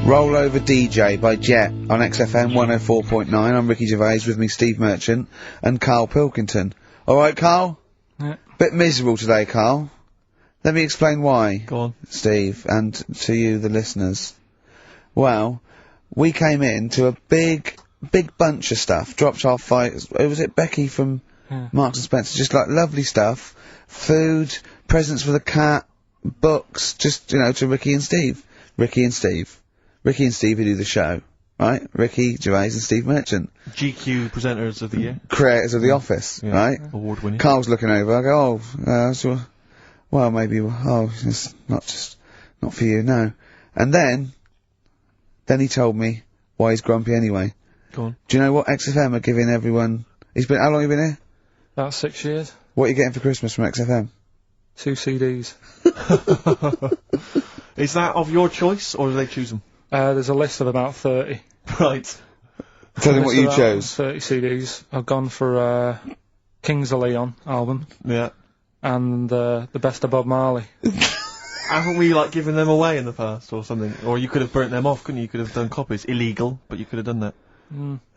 Roll Over DJ by Jet on XFM 104.9. I'm Ricky Gervais, with me Steve Merchant and Karl Pilkington. Alright, Karl? Yeah. Bit miserable today, Karl. Let me explain why. Go on. Steve, and to you, the listeners. Well, we came in to a big bunch of stuff. Dropped off by, was it Becky from Marks and Spencer? Just like lovely stuff. Food, presents for the cat, books, just, you know, to Ricky and Steve. Ricky and Steve who do the show, right? Ricky Gervais and Steve Merchant. GQ presenters of the year. Creators of The Office, right? Award winning. Carl's looking over, I go, well, maybe, it's not for you, no. And then he told me why he's grumpy anyway. Go on. Do you know what XFM are giving everyone? How long have you been here? About 6 years. What are you getting for Christmas from XFM? 2 CDs. Is that of your choice, or do they choose them? There's a list of about 30. Right. Tell him what you chose. 30 CDs. I've gone for Kings of Leon album. Yeah. And the best of Bob Marley. Haven't we, like, given them away in the past or something? Or you could have burnt them off, couldn't you? You could have done copies. Illegal, but you could have done that.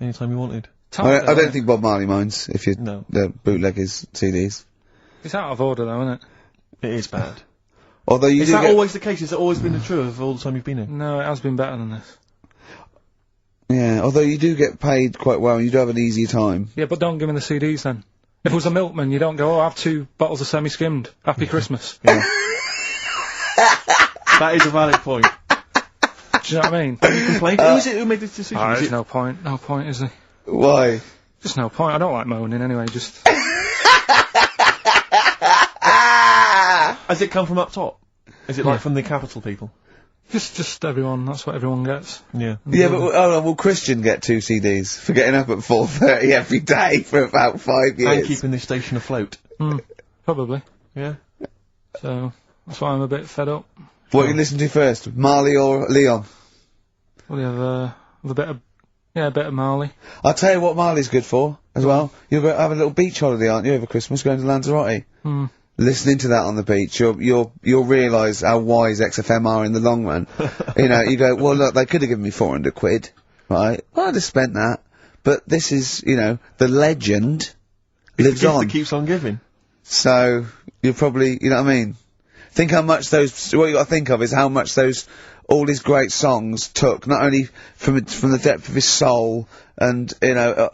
Anytime you wanted. I don't think Bob Marley minds if you the bootleg his CDs. It's out of order though, isn't it? It is bad. Although you is that always the case? Has it always been the truth of all the time you've been here? No, it has been better than this. Yeah, although you do get paid quite well and you do have an easier time. Yeah, but don't give me the CDs then. If it was a milkman, you don't go, have 2 bottles of semi-skimmed. Happy Christmas. Yeah. That is a valid point. Do you know what I mean? You complained? Who is it who made this decision? There's no point. No point, is there? Why? Just no point. I don't like moaning anyway, just... Has it come from up top? Is it like from the capital people? Just everyone, that's what everyone gets. Yeah. Yeah, but will Christian get 2 CDs for getting up at 4:30 every day for about 5 years? And keeping this station afloat. Probably. Yeah. So, that's why I'm a bit fed up. What do you listen to first, Marley or Leon? Well, you have a bit of Marley. I'll tell you what Marley's good for, as well. You'll go have a little beach holiday, aren't you, over Christmas, going to Lanzarote? Listening to that on the beach, you'll realise how wise XFM are in the long run. You know, you go, well look, they could have given me 400 quid, right? Well, I'd have spent that. But this is, you know, the legend lives on. It keeps on giving. So, you'll probably, you know what I mean? Think how much what you gotta think of is how much all these great songs took, not only from the depth of his soul, and, you know,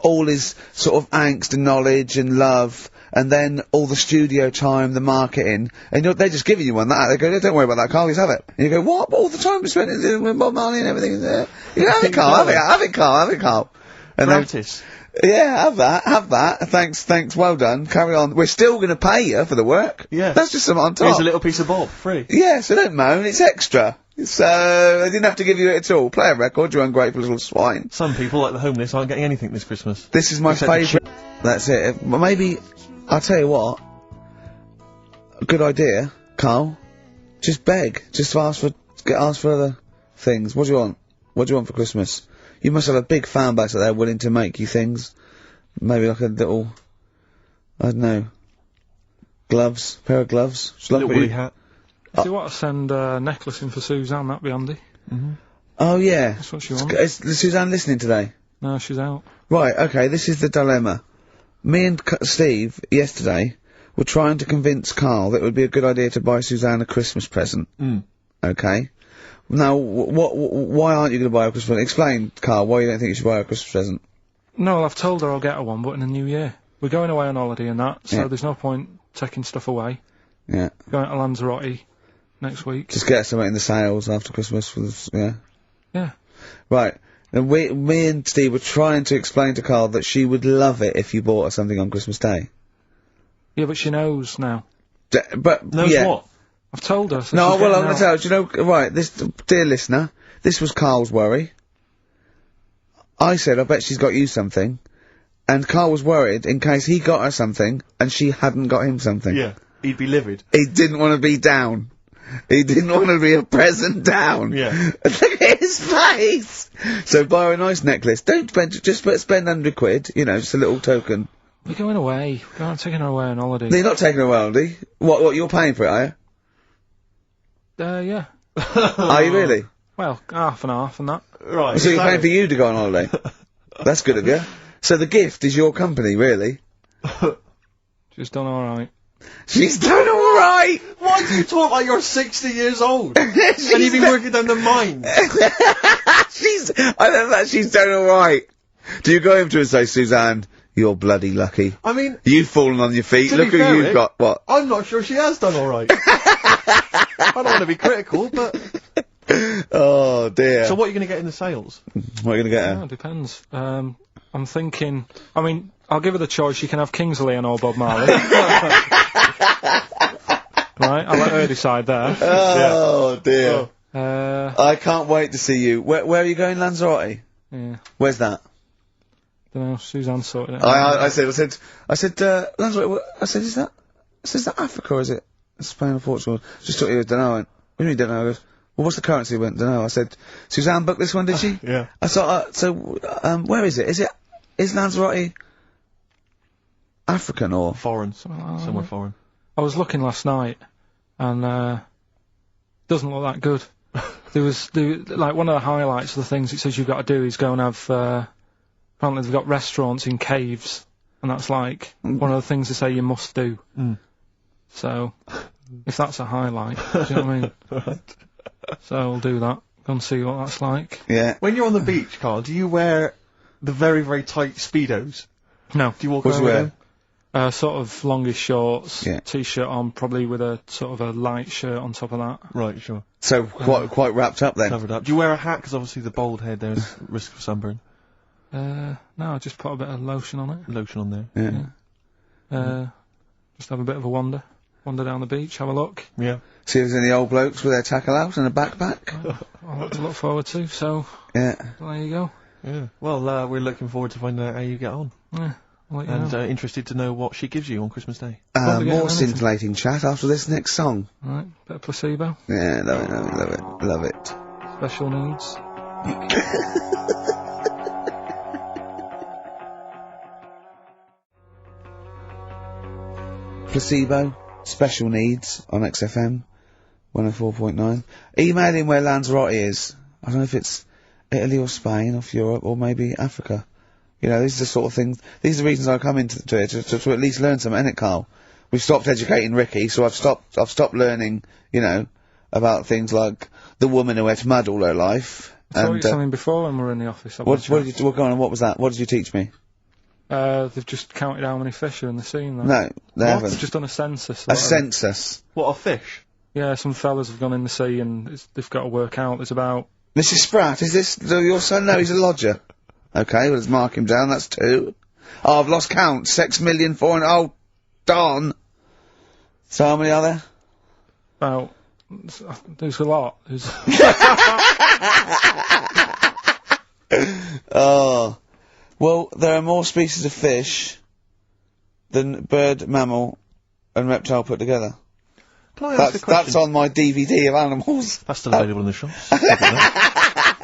all his sort of angst and knowledge and love, and then all the studio time, the marketing, and they're just giving you one that. They go, don't worry about that, Carl, just have it. And you go, what? All the time we spent with Bob Marley and everything. You go, have it, Carl, have it, Carl. And Practice. Yeah, have that. Thanks, well done. Carry on. We're still gonna pay you for the work. Yeah. That's just something on top. Here's a little piece of Bob, free. Yeah, so don't moan, it's extra. So, I didn't have to give you it at all. Play a record, you ungrateful little swine. Some people, like the homeless, aren't getting anything this Christmas. This is my favourite. That's it. Well, maybe, I'll tell you what. A good idea, Carl. Just beg. Just ask for other things. What do you want? What do you want for Christmas? You must have a big fan base out there willing to make you things. Maybe like a little, I don't know, pair of gloves. Little woolly hat. If you want to send a necklace in for Suzanne, that'd be handy. Oh yeah. That's what she wants. Is Suzanne listening today? No, she's out. Right, okay, this is the dilemma. Me and Steve, yesterday, were trying to convince Carl that it would be a good idea to buy Suzanne a Christmas present. Okay? Now, why aren't you going to buy her a Christmas present? Explain, Carl, why you don't think you should buy her a Christmas present. No, well, I've told her I'll get her one, but in the new year. We're going away on holiday and that, so there's no point taking stuff away. Yeah. Going to Lanzarote next week. Just get something in the sales after Christmas for this, Yeah. Right. And me and Steve were trying to explain to Carl that she would love it if you bought her something on Christmas Day. Yeah, but she knows now. Knows what? I've told her. So no, well, I'm going to tell her. Do you know, right, dear listener, this was Carl's worry. I said, I bet she's got you something. And Carl was worried in case he got her something and she hadn't got him something. Yeah, he'd be livid. He didn't want to be down. He didn't want to be a present down. Yeah. Look at his face! So buy her a nice necklace. Don't spend 100 quid, you know, just a little token. We're going away. We're taking her away on holiday. No, you're not taking her away on holiday. What, you're paying for it, are you? Yeah. Are you really? Well, half and half and that. Right. So you're paying for you to go on holiday? That's good of you. So the gift is your company, really? She's done alright. She's done alright! Why do you talk like you're 60 years old? And you've been working down the mine. I love that she's done alright. Do you go over to her and say, Suzanne, you're bloody lucky. I mean... You've fallen on your feet. To Look be who fair, you've Rick, got. What? I'm not sure she has done alright. I don't want to be critical, but... Oh, dear. So what are you going to get in the sales? What are you going to get her? It depends. I'm thinking... I mean, I'll give her the choice. She can have Kingsley and or Bob Marley. Right, I'll let her decide there. Oh, dear. Oh. I can't wait to see you. Where are you going, Lanzarote? Yeah. Where's that? Dunno, Suzanne sorted it out. I said, Lanzarote, I said, is that Africa or is it Spain or Portugal? Just thought you were, dunno. I went, what do you mean, dunno? I goes, well, what's the currency? I went, dunno. I said, Suzanne booked this one, did she? Yeah. I thought, where is it? Is Lanzarote African or? Foreign. Somewhere foreign. I was looking last night, and, doesn't look that good. Like, one of the highlights of the things it says you've got to do is go and have, apparently they've got restaurants in caves, and that's like one of the things they say you must do. Mm. So, if that's a highlight, do you know what I mean? Right. So we'll do that. Go and see what that's like. Yeah. When you're on the beach, Carl, do you wear the very, very tight Speedos? No. Do you walk What do around you with wear? them? Sort of longish shorts, Yeah. t-shirt on, probably with a sort of a light shirt on top of that. Right, sure. So quite wrapped up then. Covered up. Do you wear a hat? Because obviously the bald head, there's risk of sunburn. No, I just put a bit of lotion on it. Lotion on there. Yeah. Just have a bit of a wander down the beach, have a look. Yeah. See if there's any old blokes with their tackle out and a backpack. I'll have to look forward to, so Yeah. there you go. Yeah. Well, we're looking forward to finding out how you get on. Yeah, I'll let you And know. Interested to know what she gives you on Christmas Day. Won't be getting More anything. scintillating chat after this next song. Right, bit of placebo, Yeah, love it. special needs. Placebo, special needs on XFM 104.9. Email in where Lanzarote is. I don't know if it's Italy or Spain or Europe or maybe Africa. You know, these are the sort of things, these are the reasons I come into it, to at least learn something, innit, Carl? We've stopped educating Ricky, so I've stopped learning, you know, about things like the woman who ate mud all her life. I taught you something before when we were in the office. What was that? What did you teach me? They've just counted how many fish are in the sea. And that. No, they haven't. They've just done a census. A census. What, a fish? Yeah, some fellas have gone in the sea and they've got to work out. There's about... Mrs. Spratt, is this your son? No, he's a lodger. Okay, well, let's mark him down, that's 2. Oh, I've lost count. 6,400,000. Oh, darn. So how many are there? About... There's a lot. There's... Oh. Well, there are more species of fish than bird, mammal, and reptile put together. Can I ask a question? That's on my DVD of animals. That's still available in the shops.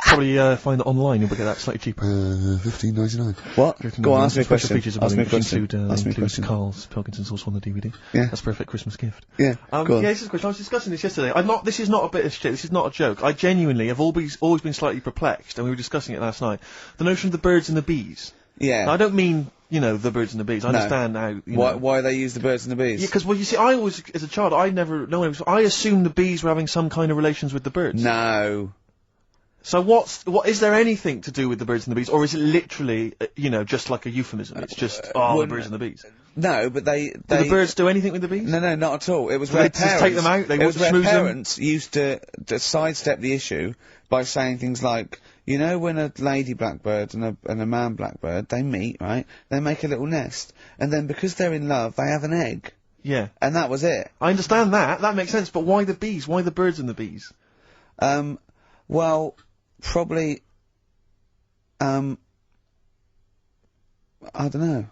Probably find it online. You'll get that slightly cheaper. $15.99. What? Go on, ask me a question. Ask me a question. Includes Karl Pilkington's also on the DVD. Yeah. That's a perfect Christmas gift. Yeah. Yeah, this is a question. I was discussing this yesterday. This is not a bit of shit. This is not a joke. I genuinely have always been slightly perplexed, and we were discussing it last night. The notion of the birds and the bees. Yeah. Now, I don't mean, you know, the birds and the bees. I understand how. You know. Why they use the birds and the bees? Yeah, because, well, you see, I always, as a child, I assumed the bees were having some kind of relations with the birds. No. So is there anything to do with the birds and the bees, or is it literally, you know, just like a euphemism? It's just, the birds and the bees. No, but they... Do the birds do anything with the bees? No, not at all. It was Do where they just take them out? They it was where schmooze them? parents used to sidestep the issue by saying things like, you know, when a lady blackbird and a man blackbird, they meet, right? They make a little nest. And then because they're in love, they have an egg. Yeah. And that was it. I understand that. That makes sense. But why the bees? Why the birds and the bees? Well, probably, I don't know.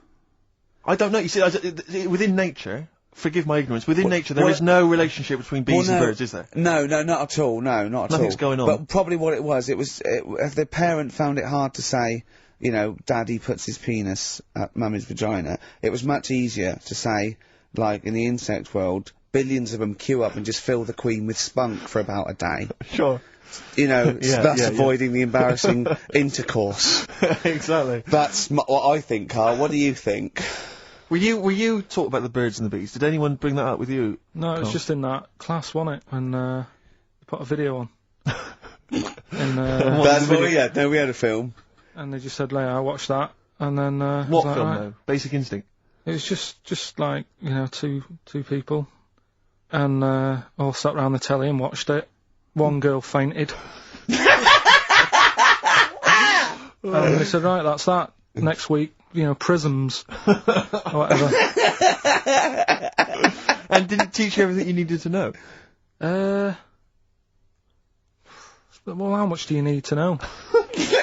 I don't know. You see, within nature, forgive my ignorance, within nature there is no relationship between bees and birds, is there? No, not at all. No, not at all. Nothing's going on. But probably what it was, if the parent found it hard to say, you know, Daddy puts his penis at Mummy's vagina, it was much easier to say, like in the insect world, billions of them queue up and just fill the queen with spunk for about a day. Sure. you know, thus yeah. avoiding the embarrassing intercourse. Exactly. That's what I think, Carl. What do you think? Were you talking about the birds and the bees? Did anyone bring that up with you? No, it was just in that class, wasn't it? When they put a video on. That's what we had. No, we had a film. And they just said, I watched that. And then, what film, though? Basic Instinct? It was just like, you know, two people. And, all sat round the telly and watched it. One girl fainted. And they said, right, that's that. Next week, you know, prisms. Or whatever. And did it teach you everything you needed to know? Well, how much do you need to know?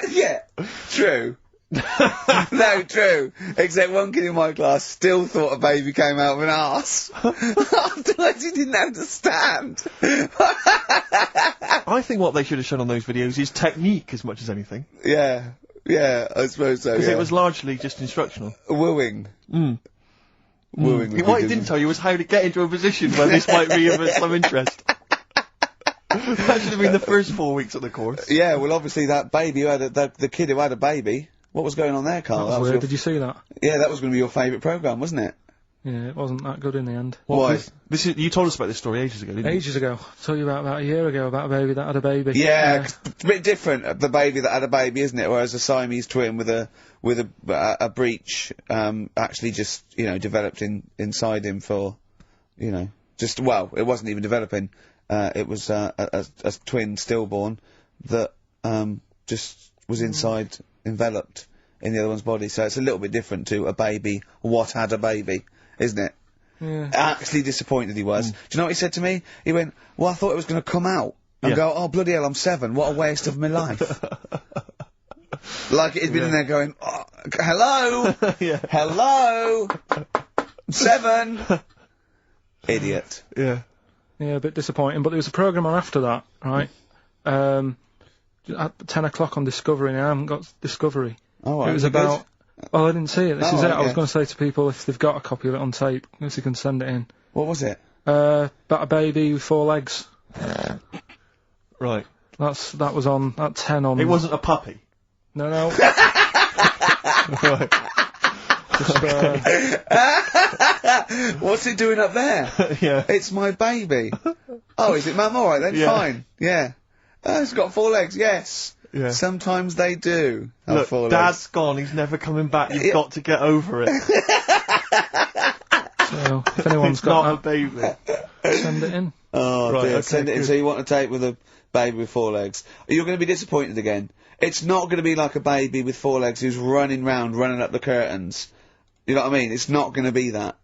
Yeah, true. No, true. Except one kid in my class still thought a baby came out of an arse. Afterwards he didn't understand. I think what they should have shown on those videos is technique as much as anything. Yeah, I suppose so, Because it was largely just instructional. Wooing. Wooing. What it didn't tell you was how to get into a position where this might be of some interest. That should have been the first 4 weeks of the course. Yeah, well, obviously that baby who had the kid who had a baby. What was going on there, Carl? That was weird. Did you see that? Yeah, that was going to be your favourite programme, wasn't it? Yeah, it wasn't that good in the end. Why? You told us about this story ages ago, didn't you? Ages ago. I told you about a year ago about a baby that had a baby. Yeah, 'cause it's a bit different, the baby that had a baby, isn't it? Whereas a Siamese twin with a breach, actually just, you know, developed inside him for, you know, it wasn't even developing. It was a twin stillborn that just was enveloped in the other one's body. So it's a little bit different to a baby. What had a baby, isn't it? Yeah. Actually disappointed he was. Do you know what he said to me? He went, well, I thought it was going to come out. And go, oh, bloody hell, I'm 7. What a waste of my life. Like he'd been in there going, oh, hello? Hello? 7? Idiot. Yeah. Yeah, a bit disappointing, but there was a programme on after that, right? At 10 o'clock on Discovery, and I haven't got Discovery. Oh, right. It was about... Well, I didn't see it. This is it. I was yeah. going to say to people, if they've got a copy of it on tape, if they can send it in. What was it? About a baby with 4 legs. Right. That was on at 10 on... It wasn't a puppy? No. Right. Just, What's it doing up there? Yeah. It's my baby. Oh, is it, Mum? All right then, Yeah. fine. Yeah. It's got 4 legs. Yes. Yeah. Sometimes they do. Have Look, 4 Dad's legs. gone. He's never coming back. You've got to get over it. So, if anyone's It's not got a baby. that, send it in. Oh, Right, dear. okay, Send it in. good. So you want a tape with a baby with 4 legs. You're going to be disappointed again. It's not going to be like a baby with 4 legs who's running up the curtains. You know what I mean? It's not going to be that.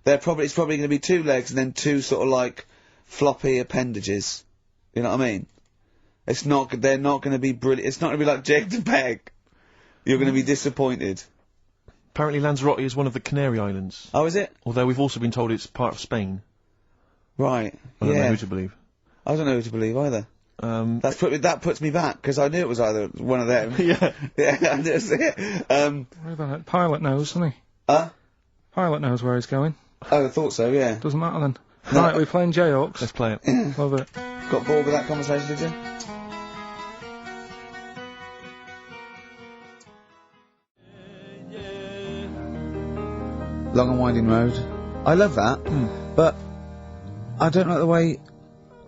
It's probably going to be 2 legs and then 2 sort of like floppy appendages. You know what I mean? They're not going to be brilliant. It's not going to be like Jake the Peg. You're going to be disappointed. Apparently Lanzarote is one of the Canary Islands. Oh, is it? Although we've also been told it's part of Spain. Right. I don't know who to believe. I don't know who to believe either. That puts me back, because I knew it was either one of them. Yeah. Yeah, that's it. Worry about it. Pilot knows, doesn't he? Pilot knows where he's going. Oh, I thought so, yeah. Doesn't matter then. Right, we're playing J-Hawks. Let's play it. Love it. Got bored with that conversation, did you? Long and Winding Road. I love that, but I don't like the way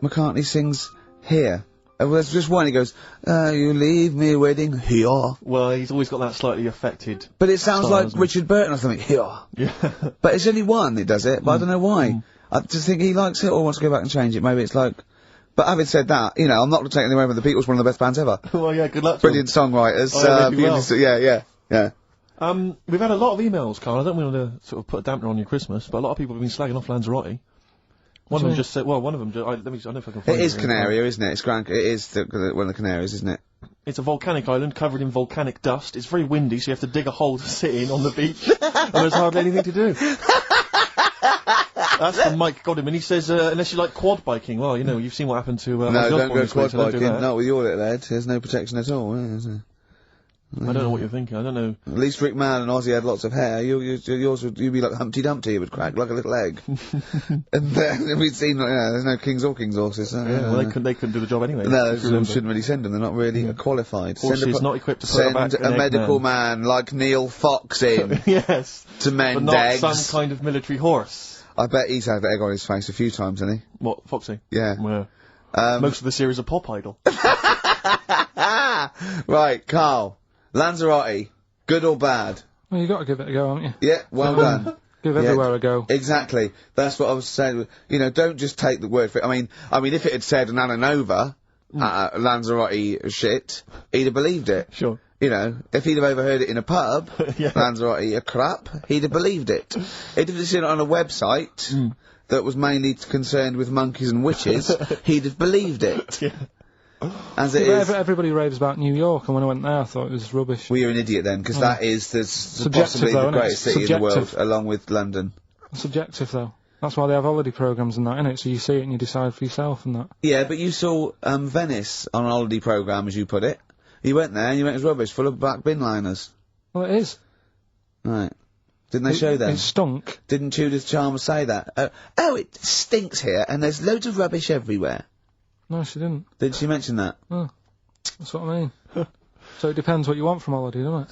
McCartney sings here. Well, there's just one, he goes, you leave me waiting here. Well, he's always got that slightly affected... But it sounds style, like doesn't it? Richard Burton or something, here. Yeah. But it's only one that does it, but I don't know why. I just think he likes it or wants to go back and change it. Maybe it's like... But having said that, you know, I'm not taking away from the Beatles, one of the best bands ever. Well, yeah, good luck to Brilliant songwriters. Oh, they do well. Yeah. We've had a lot of emails, Carl. I don't want to sort of put a dampener on your Christmas, but a lot of people have been slagging off Lanzarote. One of them just said, well, one of them, I don't know if I can find It is Canaria, isn't it? It's it is one of the Canaries, isn't it? It's a volcanic island covered in volcanic dust. It's very windy, so you have to dig a hole to sit in on the beach, and there's hardly anything to do. That's from Mike Godham, he says, unless you like quad biking, well, you know, you've seen what happened to... No, don't go quad biking. Not with your little head. There's no protection at all, is there? I don't know what you're thinking. I don't know. At least Rick Mann and Ozzy had lots of hair. Yours would, you'd be like Humpty Dumpty. It would crack like a little egg. And then we'd seen, there's no kings or kings horses. Well, they couldn't do the job anyway. No, shouldn't really send them. They're not really qualified. Horses not equipped to put back a medical man like Neil Fox in. Yes. To mend but not eggs. some kind of military horse. I bet he's had the egg on his face a few times, hasn't he? What, Foxy? Yeah. Most of the series are Pop Idol. Right, Carl. Lanzarote, good or bad? Well, you got to give it a go, haven't you? Yeah, well done. Give everywhere a go. Exactly. That's what I was saying. You know, don't just take the word for it. I mean, if it had said an Ananova, Lanzarote shit, he'd have believed it. Sure. You know, if he'd have overheard it in a pub, Lanzarote a crap, he'd have believed it. If he'd have seen it on a website that was mainly concerned with monkeys and witches, he'd have believed it. Yeah. As it is. Everybody raves about New York, and when I went there, I thought it was rubbish. Well, you're an idiot then, because that is possibly the greatest city in the world, along with London. Subjective, though. That's why they have holiday programmes and that, innit? So you see it and you decide for yourself and that. Yeah, but you saw Venice on a holiday programme, as you put it. You went there and you went, it was rubbish, full of black bin liners. Well, it is. Right. Didn't they show them? It stunk. Didn't Judith Chalmers say that? Oh, it stinks here, and there's loads of rubbish everywhere. No, she didn't. Did she mention that? Oh, that's what I mean. So it depends what you want from holiday, doesn't it?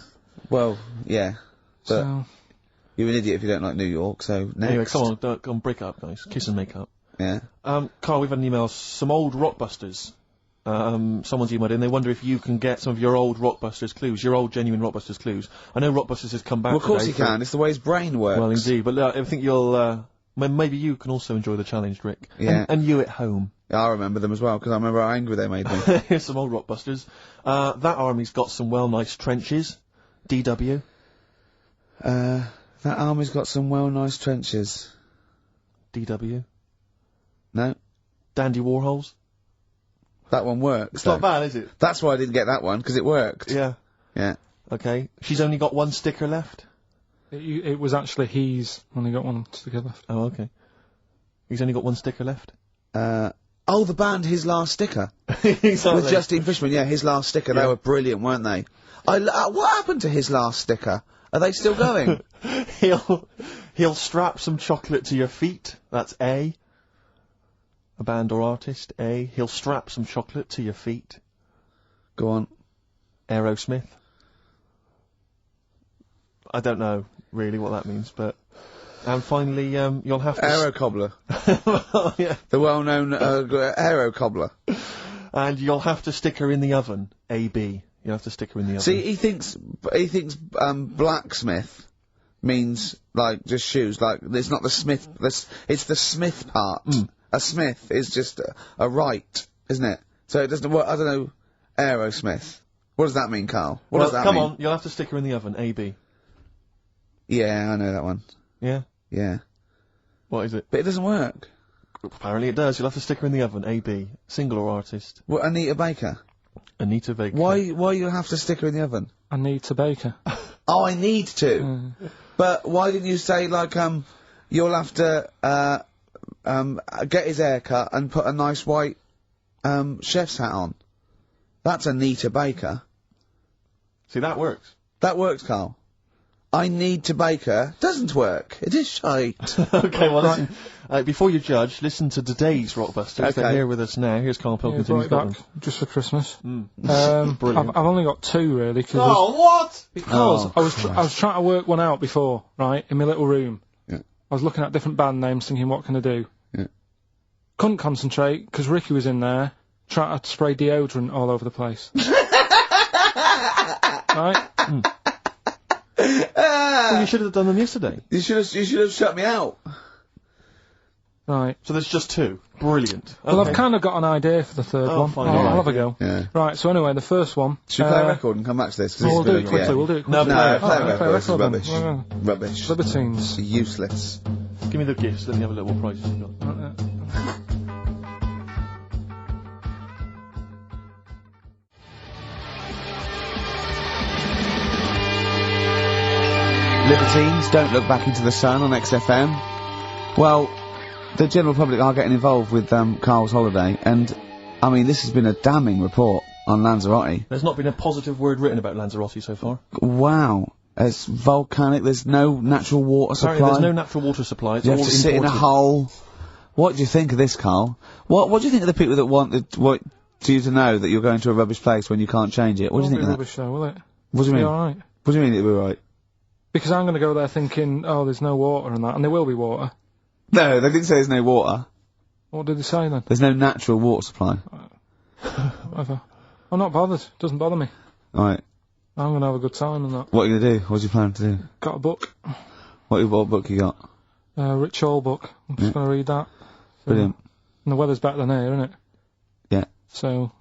Well, yeah. But So... you're an idiot if you don't like New York, so next. Anyway, come on, break up, guys. Kiss and make up. Yeah. Carl, we've had an email. Some old Rockbusters. Someone's emailed in. They wonder if you can get some of your old Rockbusters clues, your old genuine Rockbusters clues. I know Rockbusters has come back. Well, of course today, he can. It's the way his brain works. Well, indeed. But I think you'll. Maybe you can also enjoy the challenge, Rick. Yeah. And you at home. I remember them as well, because I remember how angry they made me. Here's some old Rockbusters. That army's got some nice trenches. DW. That army's got some nice trenches. DW. No. Dandy Warhols. That one works. It's not bad, is it? That's why I didn't get that one, because it worked. Yeah. Yeah. Okay. She's only got one sticker left. It was actually he's only got one sticker left. Oh, okay. He's only got one sticker left. Oh, the band His Last Sticker. Exactly. With Justine Fishman, yeah, His Last Sticker. Yeah. They were brilliant, weren't they? What happened to His Last Sticker? Are they still going? He'll strap some chocolate to your feet. That's A. A band or artist, A. He'll strap some chocolate to your feet. Go on. Aerosmith. I don't know really what that means, but... And finally, you'll have to... Aero Cobbler. Well, yeah. The well-known Aero Cobbler. And you'll have to stick her in the oven. AB. You'll have to stick her in the oven. See, he thinks blacksmith means, like, just shoes. Like, it's not the smith, it's the smith part. A smith is just a right, isn't it? So it doesn't, I don't know, Aerosmith. What does that mean, Carl? What does that mean? Come on, you'll have to stick her in the oven. AB. Yeah, I know that one. Yeah? Yeah. What is it? But it doesn't work. Apparently it does. You'll have to stick her in the oven. AB. Single or artist? What, Anita Baker? Anita Baker. Why you have to stick her in the oven? I need to bake her. Oh, I need to. But why didn't you say, like, you'll have to, get his hair cut and put a nice white, chef's hat on? That's Anita Baker. See, that works. That works, Carl. I need to bake her. Doesn't work. It is shite. Okay, well, listen. Before you judge, listen to today's Rockbusters. Okay. They're here with us now. Here's Karl Pilkington. Yeah, brought it back just for Christmas. Brilliant. I've only got two really. What? Because I was trying to work one out before, right, in my little room. Yeah. I was looking at different band names, thinking, what can I do? Yeah. Couldn't concentrate because Ricky was in there trying to spray deodorant all over the place. Right. Well, you should have done them yesterday. You should have shut me out. Right. So there's just two. Brilliant. Well, Okay. I've kind of got an idea for the third one. fine, I'll yeah. have a go. Yeah. Right, so anyway, the first one... Should we play a record and come back to this? 'Cause We'll this do is it gonna- quickly, yeah. we'll do it No, quickly. No, play play a play record. This is record then. rubbish. Well, Rubbish. Libertines. Useless. Give me the gifts, let me have a little prize you've got. Libertines, Don't Look Back Into the Sun on XFM. Well, the general public are getting involved with Carl's holiday, and, I mean, this has been a damning report. on Lanzarote. There's not been a positive word written about Lanzarote so far. Wow. It's volcanic, there's no natural water supply. Apparently there's no natural water supply, it's You all have to sit in a imported. hole. What do you think of this, Carl? What do you think of the people that want you to know that you're going to a rubbish place when you can't change it? What do you think of that? Rubbish show, will it? What do you mean? Alright. What do you mean it'll be right? Because I'm going to go there thinking, oh, there's no water and that, and there will be water. No, they didn't say there's no water. What did they say then? There's no natural water supply. Whatever. I'm not bothered. Doesn't bother me. Right. I'm going to have a good time and that. What are you going to do? What do you plan to do? Got a book. What book you got? Rich Hall book. I'm just going to read that. So, Brilliant. And the weather's better than here, isn't it? Yeah. So...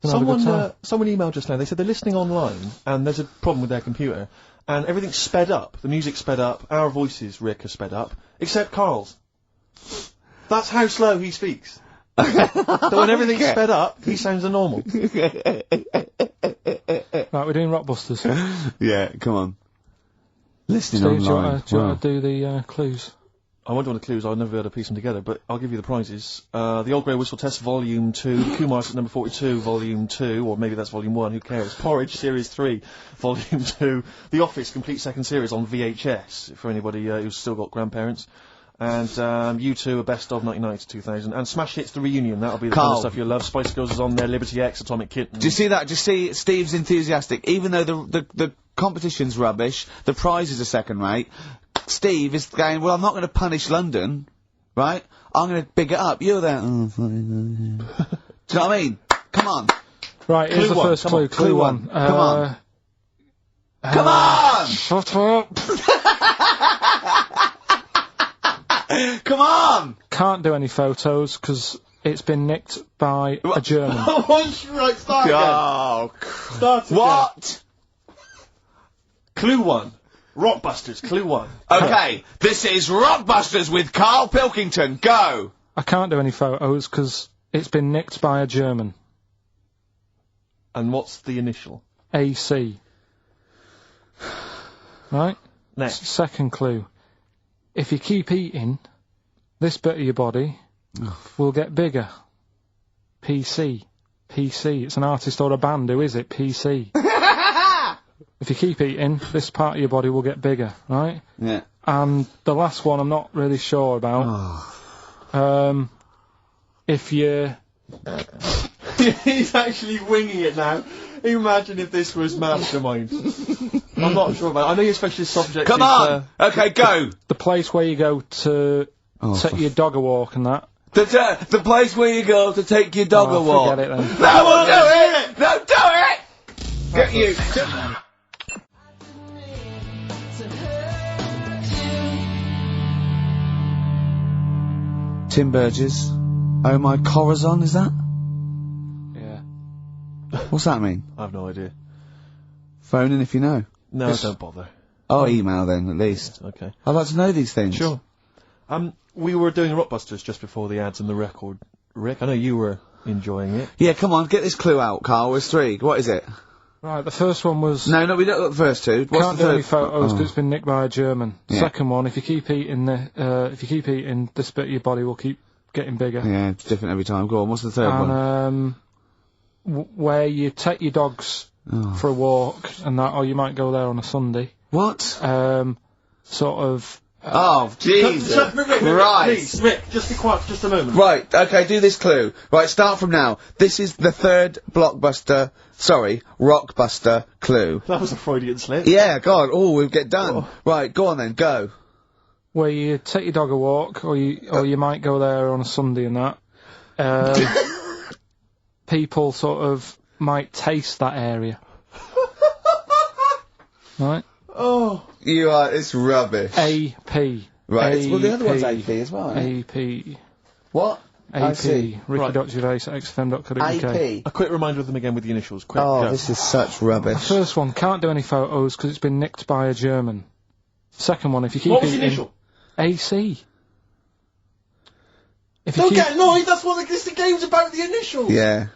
Someone emailed just now, they said they're listening online, and there's a problem with their computer, and everything's sped up. The music's sped up, our voices, Rick, are sped up, except Carl's. That's how slow he speaks. So when everything's sped up, he sounds normal. Right, we're doing Rockbusters. Yeah, come on. Listening Steve, online. do you want to do the clues? I won't do the clues, I'll never be able to piece them together, but I'll give you the prizes. The Old Grey Whistle Test Volume 2, Kumar's at number 42, Volume 2, or maybe that's Volume 1, who cares? Porridge Series 3, Volume 2, The Office Complete Second Series on VHS, for anybody who's still got grandparents. And U2, a best of 1990 to 2000. And Smash Hits, the reunion, that'll be the kind of stuff you'll love. Spice Girls is on there, Liberty X, Atomic Kitten. Do you see that? Do you see Steve's enthusiastic? Even though the competition's rubbish, the prizes are second rate, Steve is going, well, I'm not going to punish London, right? I'm going to big it up. You're there. Do you know what I mean? Come on. Right, here's the first clue. Clue one. Come on. Come on! Shut up! Come on! Can't do any photos, because it's been nicked by a German. Right, start again. Oh, Start again. what? Clue 1. Rockbusters, Clue 1. Okay, this is Rockbusters with Karl Pilkington. Go! I can't do any photos, because it's been nicked by a German. And what's the initial? AC. Right? Next. Second clue. If you keep eating, this bit of your body will get bigger. PC. PC. It's an artist or a band. Who is it? PC. If you keep eating, this part of your body will get bigger, right? Yeah. And the last one I'm not really sure about. If you... He's actually winging it now. Imagine if this was Mastermind. I'm not sure about it. I know your specialist subject Come is, on! Okay, go! The place where you go to take your dog a walk and that. The place where you go to take your dog a walk. Forget it then. No, we'll do it! No, do it! Get you. Tim Burgess. Oh my Corazon, is that? Yeah. What's that mean? I have no idea. Phone in if you know. No, don't bother. Oh, email then, at least. Okay. I'd like to know these things. Sure. We were doing Rockbusters just before the ads and the record. Rick, I know you were enjoying it. Yeah, come on, get this clue out, Carl. There's three. What is it? Right, the first one was... No, we don't got the first two. What's Can't the do third? any photos because it's been nicked by a German. Yeah. Second one, if you keep eating, this bit of your body will keep getting bigger. Yeah, it's different every time. Go on, what's the third one? And where you take your dogs for a walk and that, or you might go there on a Sunday. What? Sort of... Oh, Jesus Christ. Rick, just be quiet for just a moment. Right, okay, do this clue. Right, start from now. This is the third Rockbuster clue. That was a Freudian slip. Yeah, God, we'll get done. Oh. Right, go on then, go. Where you take your dog a walk, or you might go there on a Sunday and that. People sort of might taste that area. Right? Oh. It's rubbish. AP. Right, well the other one's AP as well. AP. What? AP. Ricky.gervais@xfm.co.uk. AP. A quick reminder of them again with the initials. Quick, oh, go. this is such rubbish. The first one, can't do any photos because it's been nicked by a German. Second one, if you keep what was eating... the initial? AC. Don't get annoyed, that's what the game's about, the initials! Yeah.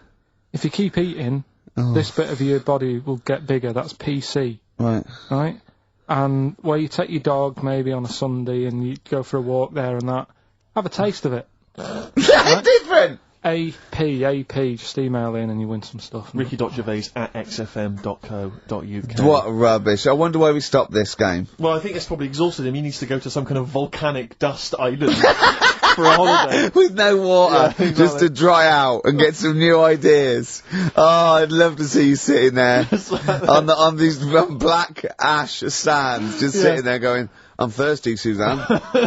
If you keep eating, this bit of your body will get bigger, that's PC. Right. Right? And where you take your dog maybe on a Sunday and you go for a walk there and that, have a taste of it. Right? Different! AP, just email in and you win some stuff. Ricky.gervais@xfm.co.uk. What rubbish. I wonder why we stopped this game. Well, I think it's probably exhausted him. He needs to go to some kind of volcanic dust island for a holiday. With no water, Yeah, just to dry out and get some new ideas. Oh, I'd love to see you sitting there on these black ash sands, just sitting there going, I'm thirsty, Suzanne.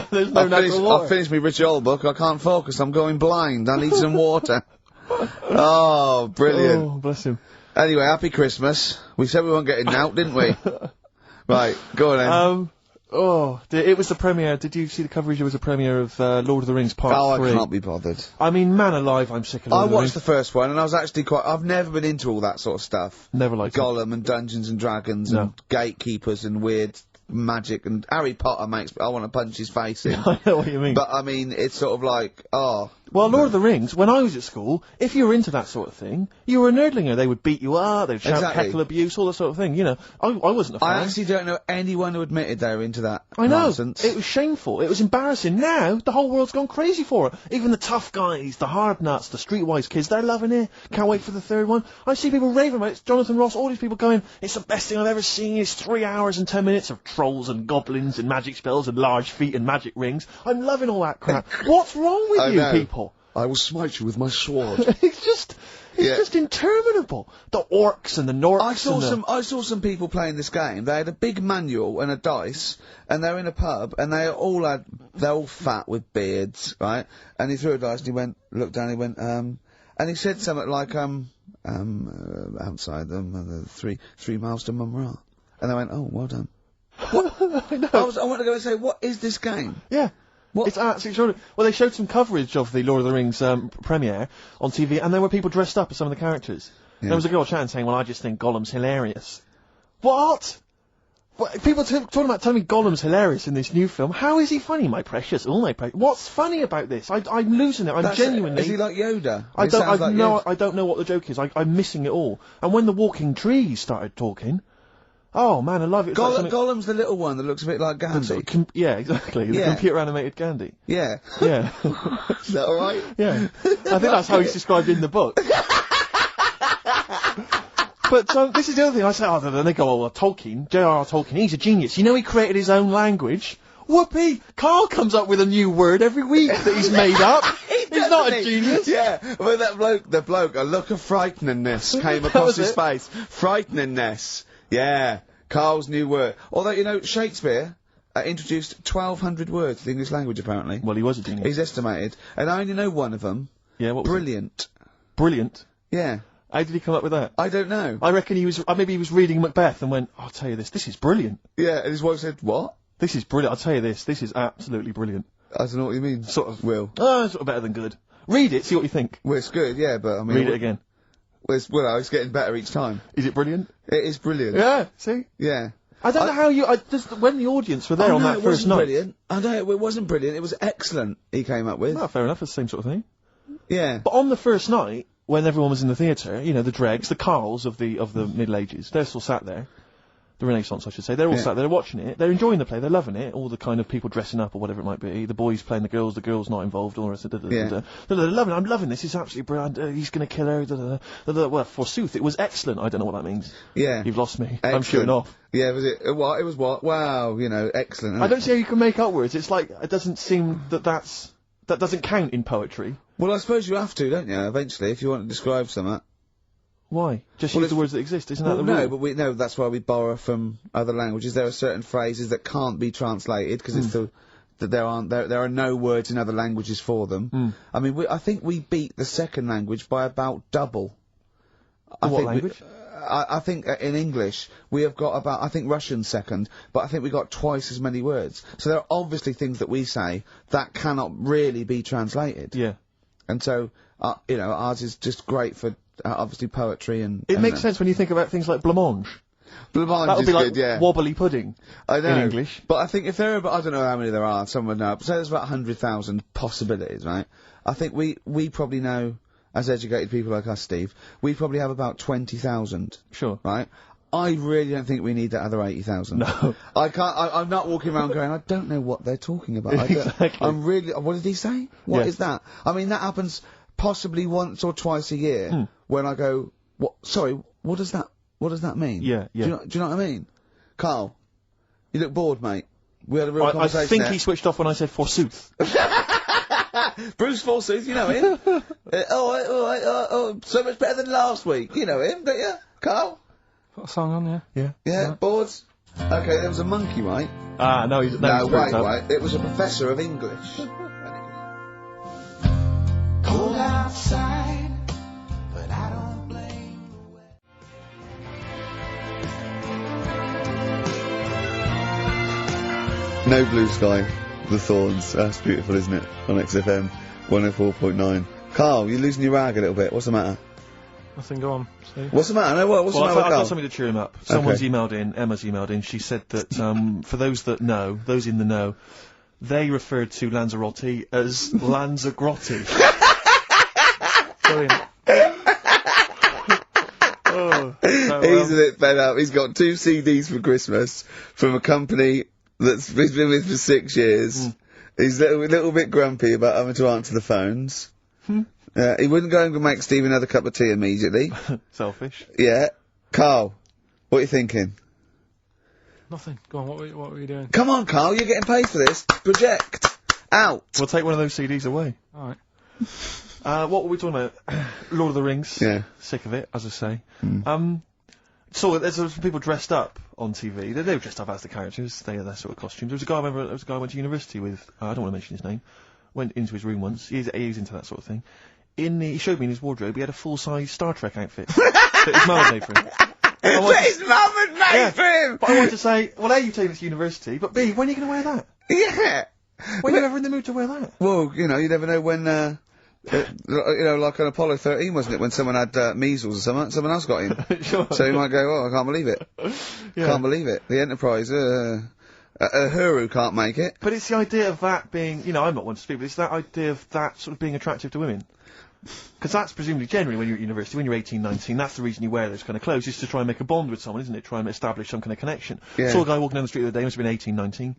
There's no natural water. I've finished my Richard Old book. I can't focus. I'm going blind. I need some water. Oh, brilliant. Oh, bless him. Anyway, happy Christmas. We said we weren't getting out, didn't we? Right, go on then. It was the premiere. Did you see the coverage? It was the premiere of Lord of the Rings Part 3. I can't be bothered. I mean, man alive, I'm sick of Lord of the Rings. I watched the first one, and I was actually I've never been into all that sort of stuff. Never liked it. Gollum and Dungeons and Dragons and gatekeepers and weird magic and Harry Potter I want to punch his face in. I know what you mean. But I mean, it's sort of like, well, Lord of the Rings, when I was at school, if you were into that sort of thing, you were a nerdlinger. They would beat you up, they'd shout heckle abuse, all that sort of thing, you know. I wasn't a fan. I actually don't know anyone who admitted they were into that nonsense. It was shameful. It was embarrassing. Now, the whole world's gone crazy for it. Even the tough guys, the hard nuts, the streetwise kids, they're loving it. Can't wait for the third one. I see people raving about it. It's Jonathan Ross, all these people going, it's the best thing I've ever seen. It's 3 hours and 10 minutes of trolls and goblins and magic spells and large feet and magic rings. I'm loving all that crap. What's wrong with you people? I will smite you with my sword. It's just interminable. The orcs and the Norks. I saw some people playing this game. They had a big manual and a dice, and they're in a pub, and they're all fat with beards, right? And he threw a dice, and he looked down, he went, and he said something like, outside them, 3 miles to Mumra. And they went, oh, well done. What? I know. I want to go and say, what is this game? Yeah. What? It's absolutely extraordinary. Well, they showed some coverage of the Lord of the Rings premiere on TV, and there were people dressed up as some of the characters. Yeah. There was a girl chatting saying, well, I just think Gollum's hilarious. What? People talking about telling me Gollum's hilarious in this new film. How is he funny, my precious? Oh, my precious. What's funny about this? I'm losing it. I'm genuinely... Is he like Yoda? I don't know what the joke is. I'm missing it all. And when the walking trees started talking... Oh man, I love it. Gollum's the little one that looks a bit like Gandhi. Sort of yeah, exactly. The computer-animated Gandhi. Yeah. Yeah. Is that alright? Yeah. I think that's how he's described in the book. But this is the other thing. I say, then they go, oh, well, Tolkien, J.R.R. Tolkien, he's a genius. You know he created his own language? Whoopee! Carl comes up with a new word every week that he's made up. He's not a genius. Yeah, well, the bloke, a look of frighteningness came across his face. Frighteningness. Yeah, Carl's new word. Although, you know, Shakespeare introduced 1,200 words to the English language, apparently. Well, he was a genius. He's estimated. And I only know one of them. Yeah, what was Brilliant. It? Brilliant? Yeah. How did he come up with that? I don't know. I reckon maybe he was reading Macbeth and went, I'll tell you this is brilliant. Yeah, and his wife said, what? This is brilliant, I'll tell you this is absolutely brilliant. I don't know what you mean. Sort of. Will. Sort of better than good. Read it, see what you think. Well, it's good, yeah, but I mean... Read it again. Well, it's getting better each time. Is it brilliant? It is brilliant. Yeah, see? Yeah. I don't know how when the audience were there on that first night. Brilliant. I know, it wasn't brilliant, it was excellent, he came up with. No, fair enough, it's the same sort of thing. Yeah. But on the first night, when everyone was in the theatre, you know, the dregs, the Karls of the Middle Ages, they're still sat there. The Renaissance, I should say. They're all sat there, they're watching it, they're enjoying the play, they're loving it, all the kind of people dressing up or whatever it might be, the boys playing the girls not involved, all the rest of it. They're loving it, I'm loving this, it's absolutely brilliant, he's going to kill her, Well, forsooth, it was excellent, I don't know what that means. Yeah. You've lost me. Excellent. I'm shooting off. Yeah, was it? What? It was what? Wow, you know, excellent. I don't see how you can make up words, it's like, it doesn't seem that doesn't count in poetry. Well, I suppose you have to, don't you, eventually, if you want to describe something. Why? Just use the words that exist, isn't that the rule? No, that's why we borrow from other languages. There are certain phrases that can't be translated, because it's that there are no words in other languages for them. I mean, I think we beat the second language by about double. What language? I think in English, we have got about, I think Russian second, but I think we got twice as many words. So there are obviously things that we say that cannot really be translated. Yeah. And so, you know, ours is just great for, obviously poetry and... It makes sense when you think about things like blancmange. Blancmange That would be like good, wobbly pudding. I know. In English. But I think if there are, I don't know how many there are, someone would know, but say there's about 100,000 possibilities, right? I think we probably know, as educated people like us, Steve, we probably have about 20,000. Sure. Right? I really don't think we need that other 80,000. No. I'm not walking around going, I don't know what they're talking about. Exactly. I'm really, what did he say? What is that? I mean, that happens possibly once or twice a year when I go, what? Sorry, what does that mean? Yeah. Do you know what I mean? Carl, you look bored, mate. We had a real I conversation. think there. he switched off when I said forsooth. Bruce Forsooth, you know him. So much better than last week. You know him, don't you, Carl? Put a song on, yeah. Yeah, bored? Okay, there was a monkey, right? No, he's wait. It was a professor of English. Cold outside, but I don't blame the weather. No Blue Sky, The Thorns. That's beautiful, isn't it? On XFM 104.9. Carl, you're losing your rag a little bit. What's the matter? Nothing, go on. See? What's the matter? No, what's the matter, I've Carl? got something to cheer him up. Someone's emailed in, Emma's emailed in, she said that, for those that know, those in the know, they referred to Lanzarote as Lanzagrotte. Brilliant. He's a bit fed up. He's got 2 CDs for Christmas from a company that's he's been with for 6 years. He's a little bit grumpy about having to answer the phones. He wouldn't go and make Steve another cup of tea immediately. Selfish. Yeah. Carl, what are you thinking? Nothing. Go on, what were you doing? Come on, Carl, you're getting paid for this. Project. Out. We'll take one of those CDs away. Alright. What were we talking about? Lord of the Rings. Yeah. Sick of it, as I say. So there's some people dressed up on TV. They were dressed up as the characters. They had their sort of costumes. There was a guy I went to university with. I don't want to mention his name. Went into his room once. He's into that sort of thing. He showed me in his wardrobe. He had a full-size Star Trek outfit that his mum had made for him. That his mum had made for him. But I wanted to say, well, A, you've taken it to university, but B, when are you going to wear that? Yeah. When are you ever in the mood to wear that? Well, you know, you never know when. You know, like on Apollo 13, wasn't it, when someone had measles or something? Someone else got in. Sure. So you might go, oh, I can't believe it. Yeah. Can't believe it. The Enterprise, Uhuru can't make it. But it's the idea of that being, you know, I'm not one to speak, but it's that idea of that sort of being attractive to women. Because that's presumably generally when you're at university, when you're 18, 19, that's the reason you wear those kind of clothes, is to try and make a bond with someone, isn't it? Try and establish some kind of connection. Yeah. Saw a guy walking down the street the other day, must have been 18, 19,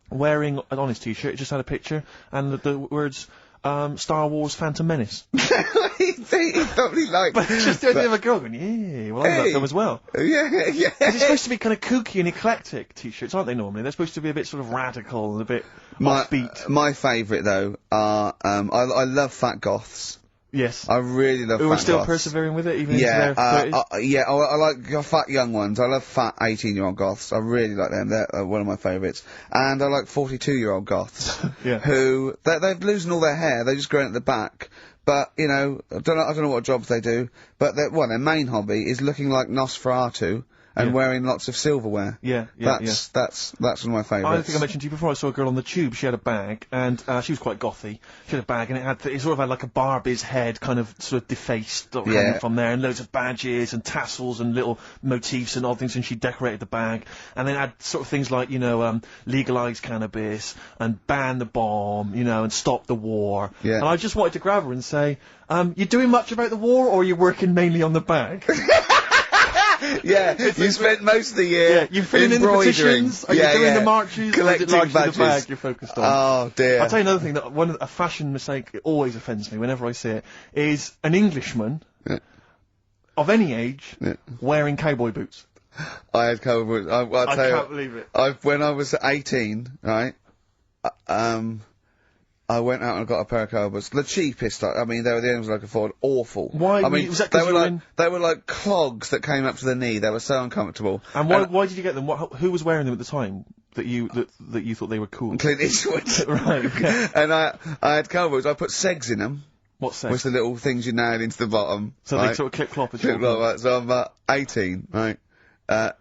wearing on his t-shirt, it just had a picture, and the words, Star Wars Phantom Menace. he probably liked But it's just the idea of a girl going, yeah, well, I love that film as well. Yeah. Because it's supposed to be kind of kooky and eclectic t-shirts, aren't they, normally? They're supposed to be a bit sort of radical and a bit offbeat. My favourite, though, are, I love fat goths. Yes. I really love fat Who are still goths. persevering with it, even into their 30s? I like fat young ones. I love fat 18-year-old goths. I really like them. They're one of my favourites. And I like 42-year-old goths. Yeah. Who, they're losing all their hair. They're just growing at the back. But, you know, I don't know what jobs they do. But their main hobby is looking like Nosferatu and wearing lots of silverware. That's one of my favourites. I think I mentioned to you before, I saw a girl on the tube, she had a bag, and she was quite gothy. She had a bag, and it sort of had like a Barbie's head, kind of sort of defaced hanging from there, and loads of badges and tassels and little motifs and odd things, and she decorated the bag. And then had sort of things like, you know, legalise cannabis, and ban the bomb, you know, and stop the war. Yeah. And I just wanted to grab her and say, you doing much about the war, or are you working mainly on the bag? Yeah, you spent most of the year. Yeah, you filling in the petitions? Are you doing the marches? Collecting or is it largely badges. the bag you're focused on? Oh dear. I'll tell you another thing, that a fashion mistake that always offends me whenever I see it, is an Englishman of any age wearing cowboy boots. I had cowboy boots. I can't believe it. When I was 18, right, I went out and got a pair of cowboy boots. The cheapest, I mean, they were the only ones I could afford. Awful. Why? I mean, was that 'cause they were like clogs that came up to the knee. They were so uncomfortable. And why did you get them? Who was wearing them at the time that you thought they were cool? Clint Eastwood. Right. Okay. And I had cowboy boots. I put segs in them. What's segs? Which the little things you nail into the bottom. So right? they sort of clip-clop as Clip well. right. So I'm 18, right?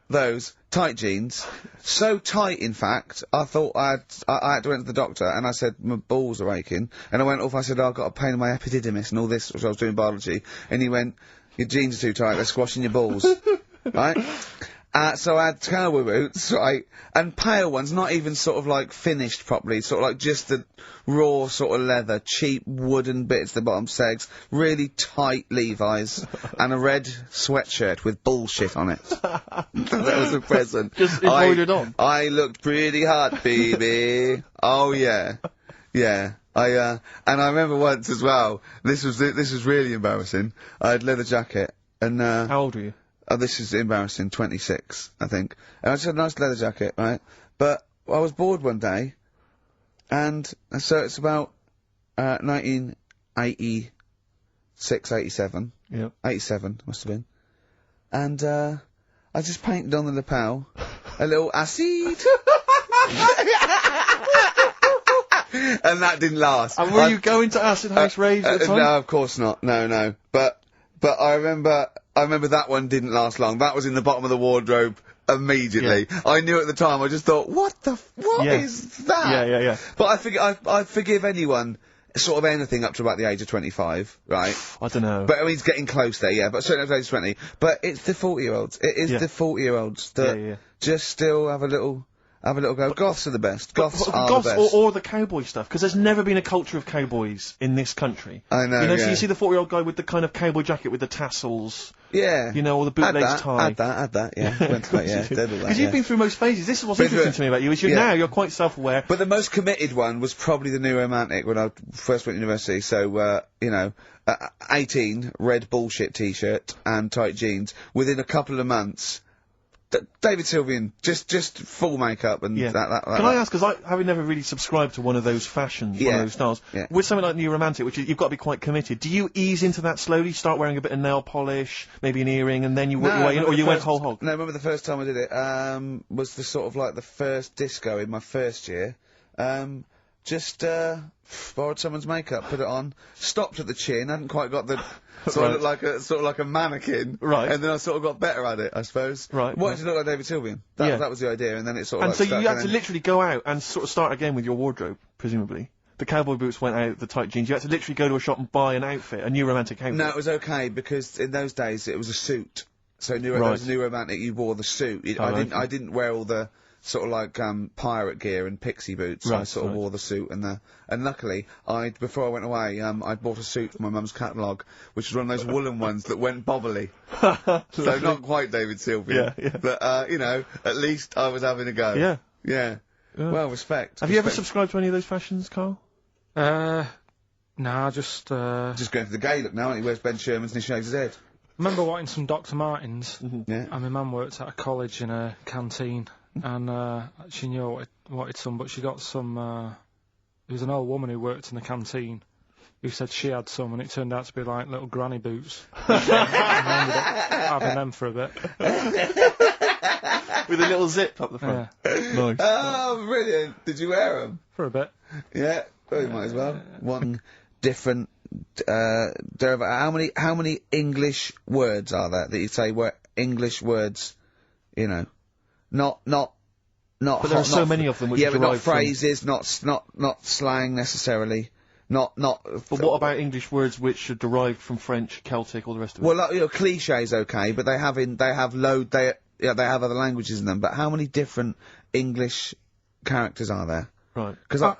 Those tight jeans, so tight in fact, I thought I had to enter the doctor, and I said my balls are aching, and I went off. I said, I've got a pain in my epididymis and all this, which I was doing biology, and he went, your jeans are too tight, they're squashing your balls, right? So I had cowboy boots, right, and pale ones, not even sort of like finished properly, sort of like just the raw sort of leather, cheap wooden bits at the bottom, segs, really tight Levi's, and a red sweatshirt with bullshit on it. That was a present. Just embroidered on? I looked pretty hot, baby. Oh yeah. Yeah. And I remember once as well, this was really embarrassing. I had leather jacket, and, How old were you? oh, this is embarrassing, 26, I think. And I just had a nice leather jacket, right? But I was bored one day, and so it's about, 1986, 87. Yep. 87, must have been. And, I just painted on the lapel a little acid. And that didn't last. And were you going to acid house raves at the time? No, of course not. No. But I remember that one didn't last long. That was in the bottom of the wardrobe immediately. Yeah. I knew at the time. I just thought, what is that? Yeah. But I forgive anyone sort of anything up to about the age of 25, right? I don't know. But I mean, it's getting close there, yeah. But certainly up to the age of 20. But it's the 40-year-olds. It is the 40-year-olds that just still have a little go. Goths are the best. Goths are the best. Or the cowboy stuff, because there's never been a culture of cowboys in this country. I know, so you see the 40-year-old guy with the kind of cowboy jacket with the tassels. Yeah. You know, or the bootleg tie. Add that, yeah. Went to that, yeah. Did all that, Because you've been through most phases. This is what's interesting to me about you, is you're quite self-aware. But the most committed one was probably the New Romantic when I first went to university, so, 18, red bullshit t-shirt and tight jeans. Within a couple of months, David Sylvian, just full makeup and that. Can I ask, because having never really subscribed to one of those fashions, one of those styles, with something like New Romantic, which is, you've got to be quite committed, do you ease into that slowly, start wearing a bit of nail polish, maybe an earring, and then you work your way in, or you went whole hog? No, I remember the first time I did it, was the sort of like the first disco in my first year. Just borrowed someone's makeup, put it on, stopped at the chin, hadn't quite got the sort of like a mannequin, right? And then I sort of got better at it, I suppose. Right. Wanted to look like David Sylvian. That was the idea, and then it sort of. And like so you had to literally go out and sort of start again with your wardrobe, presumably. The cowboy boots went out, the tight jeans. You had to literally go to a shop and buy an outfit, a New Romantic outfit. No, it was okay because in those days it was a suit. So New Romantic, you wore the suit. I didn't wear all the sort of like pirate gear and pixie boots. I sort of wore the suit and luckily before I went away I bought a suit from my mum's catalogue, which was one of those woolen ones that went bobbly. So not quite David Sylvian. Yeah. But at least I was having a go. Yeah. Well, respect. Have you ever subscribed to any of those fashions, Carl? Nah, just going for the gay look now, and he wears Ben Sherman's and he shaves his head. I remember wanting some Dr. Martens, Yeah. and my mum worked at a college in a canteen, and she knew I wanted some, but she got some, there was an old woman who worked in the canteen, who said she had some, and it turned out to be like little granny boots. And I ended up having them for a bit. With a little zip up the front. Yeah. Nice. Oh, brilliant. Did you wear them? For a bit. Yeah, well, you might as well. One different, how many English words are there that you say were English words, you know? Not. But there are so many of them which but not phrases, not slang necessarily. But what about English words which are derived from French, Celtic, all the rest of it? Well, like, cliches, okay, but they have other languages in them. But how many different English characters are there? Right. Because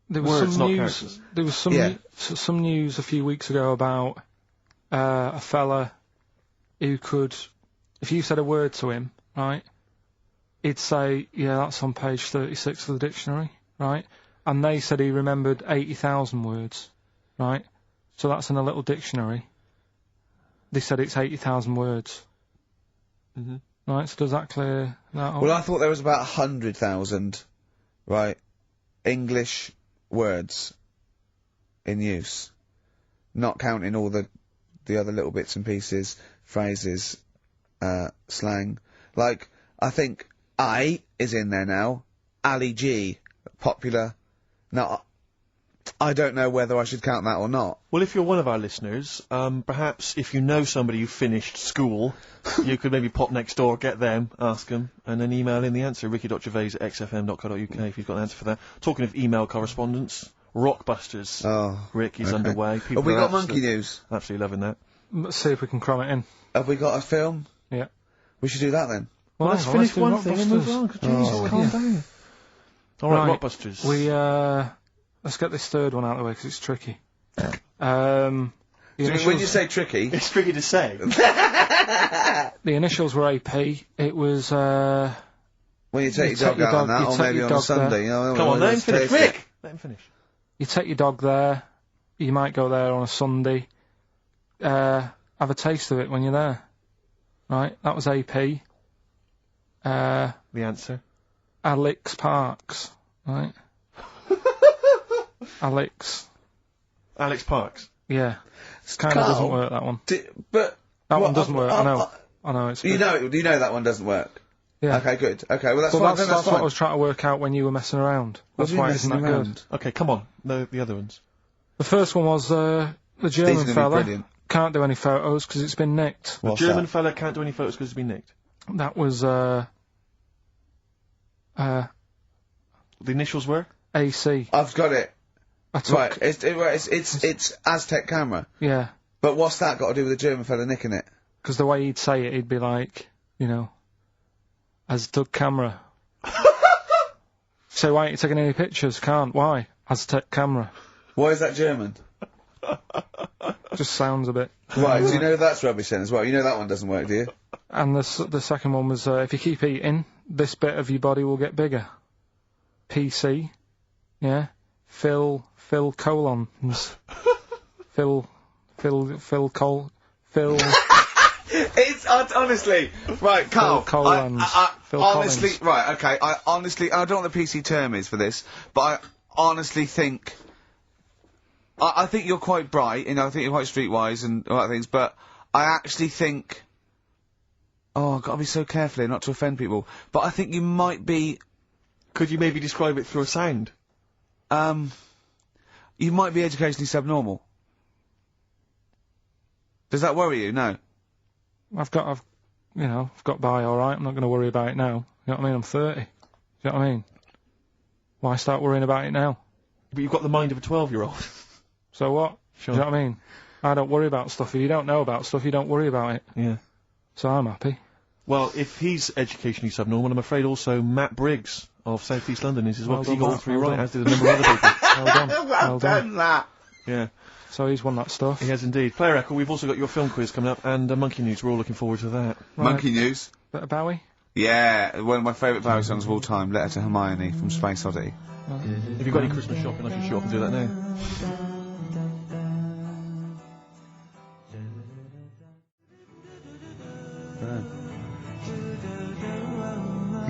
there was some news. There was some news a few weeks ago about a fella who could, if you said a word to him, right, he'd say, "Yeah, that's on page 36 of the dictionary," right? And they said he remembered 80,000 words, right? So that's in a little dictionary. They said it's 80,000 words. Right, so does that clear that up? Well, I thought there was about 100,000, right, English words in use. Not counting all the other little bits and pieces, phrases, slang. Like, I think I is in there now. Ali G, popular. Now, I don't know whether I should count that or not. Well, if you're one of our listeners, perhaps if you know somebody who finished school, you could maybe pop next door, get them, ask them, and then email in the answer, ricky.gervais@xfm.co.uk if you've got an answer for that. Talking of email correspondence, Rockbusters. Oh, Rick is underway. Have we got monkey news? Absolutely loving that. Let's see if we can cram it in. Have we got a film? Yeah. We should do that then. Well, Let's finish one thing and move on. Jesus, calm down. All right, Rockbusters. Let's get this third one out of the way because it's tricky. When you say tricky, it's tricky to say. The initials were AP. It was when you take your dog out on that, or maybe on a Sunday. There. You know, come on, let him finish. Rick, let him finish. You take your dog there. You might go there on a Sunday. Have a taste of it when you're there. Right? That was AP. The answer. Alex Parks. Right? Alex. Alex Parks. Yeah. It kind of doesn't work, that one. But that one doesn't work. I know. It's you know that one doesn't work. Yeah. Okay, good. Okay, well that's fine. That's what fine. I was trying to work out when you were messing around. That's why it isn't that good. Okay, come on. The other ones. The first one was the German fella can't do any photos because it's been nicked. The German fella can't do any photos because it's been nicked. That was the initials were AC. I've got it. Right, it's Aztec camera. Yeah. But what's that got to do with the German fella nicking it? Because the way he'd say it, he'd be like, you know, Aztec camera. So why aren't you taking any pictures? Can't. Why? Aztec camera. Why is that German? Just sounds a bit. Right, so you know that's rubbish then as well. You know that one doesn't work, do you? And the second one was, if you keep eating, this bit of your body will get bigger. PC. Yeah. Phil colons. Phil. It's honestly right, Carl. Phil Collins. Honestly, Collins. right, okay. I don't know what the PC term is for this, but I honestly think. I think you're quite bright, I think you're quite streetwise and all that things, but I actually think. Oh, I've got to be so careful here not to offend people, but I think you might be. Could you maybe describe it through a sound? You might be educationally subnormal. Does that worry you? No. I've got by alright, I'm not going to worry about it now. You know what I mean? I'm 30. You know what I mean? Why start worrying about it now? But you've got the mind of a 12-year-old. So what? Sure. Do you know what I mean? I don't worry about stuff. If you don't know about stuff, you don't worry about it. Yeah. So I'm happy. Well, if he's educationally subnormal, I'm afraid also Matt Briggs of South East London is as well, because he got all three right, as did a number of other people. Well done, Matt. Yeah. So he's won that stuff. He has indeed. Player Echo, we've also got your film quiz coming up, and Monkey News. We're all looking forward to that. Right. Monkey News. Bit of Bowie? Yeah, one of my favourite Bowie songs of all time, Letter to Hermione from Space Oddity. If you've got any Christmas shopping, I can show up and do that now.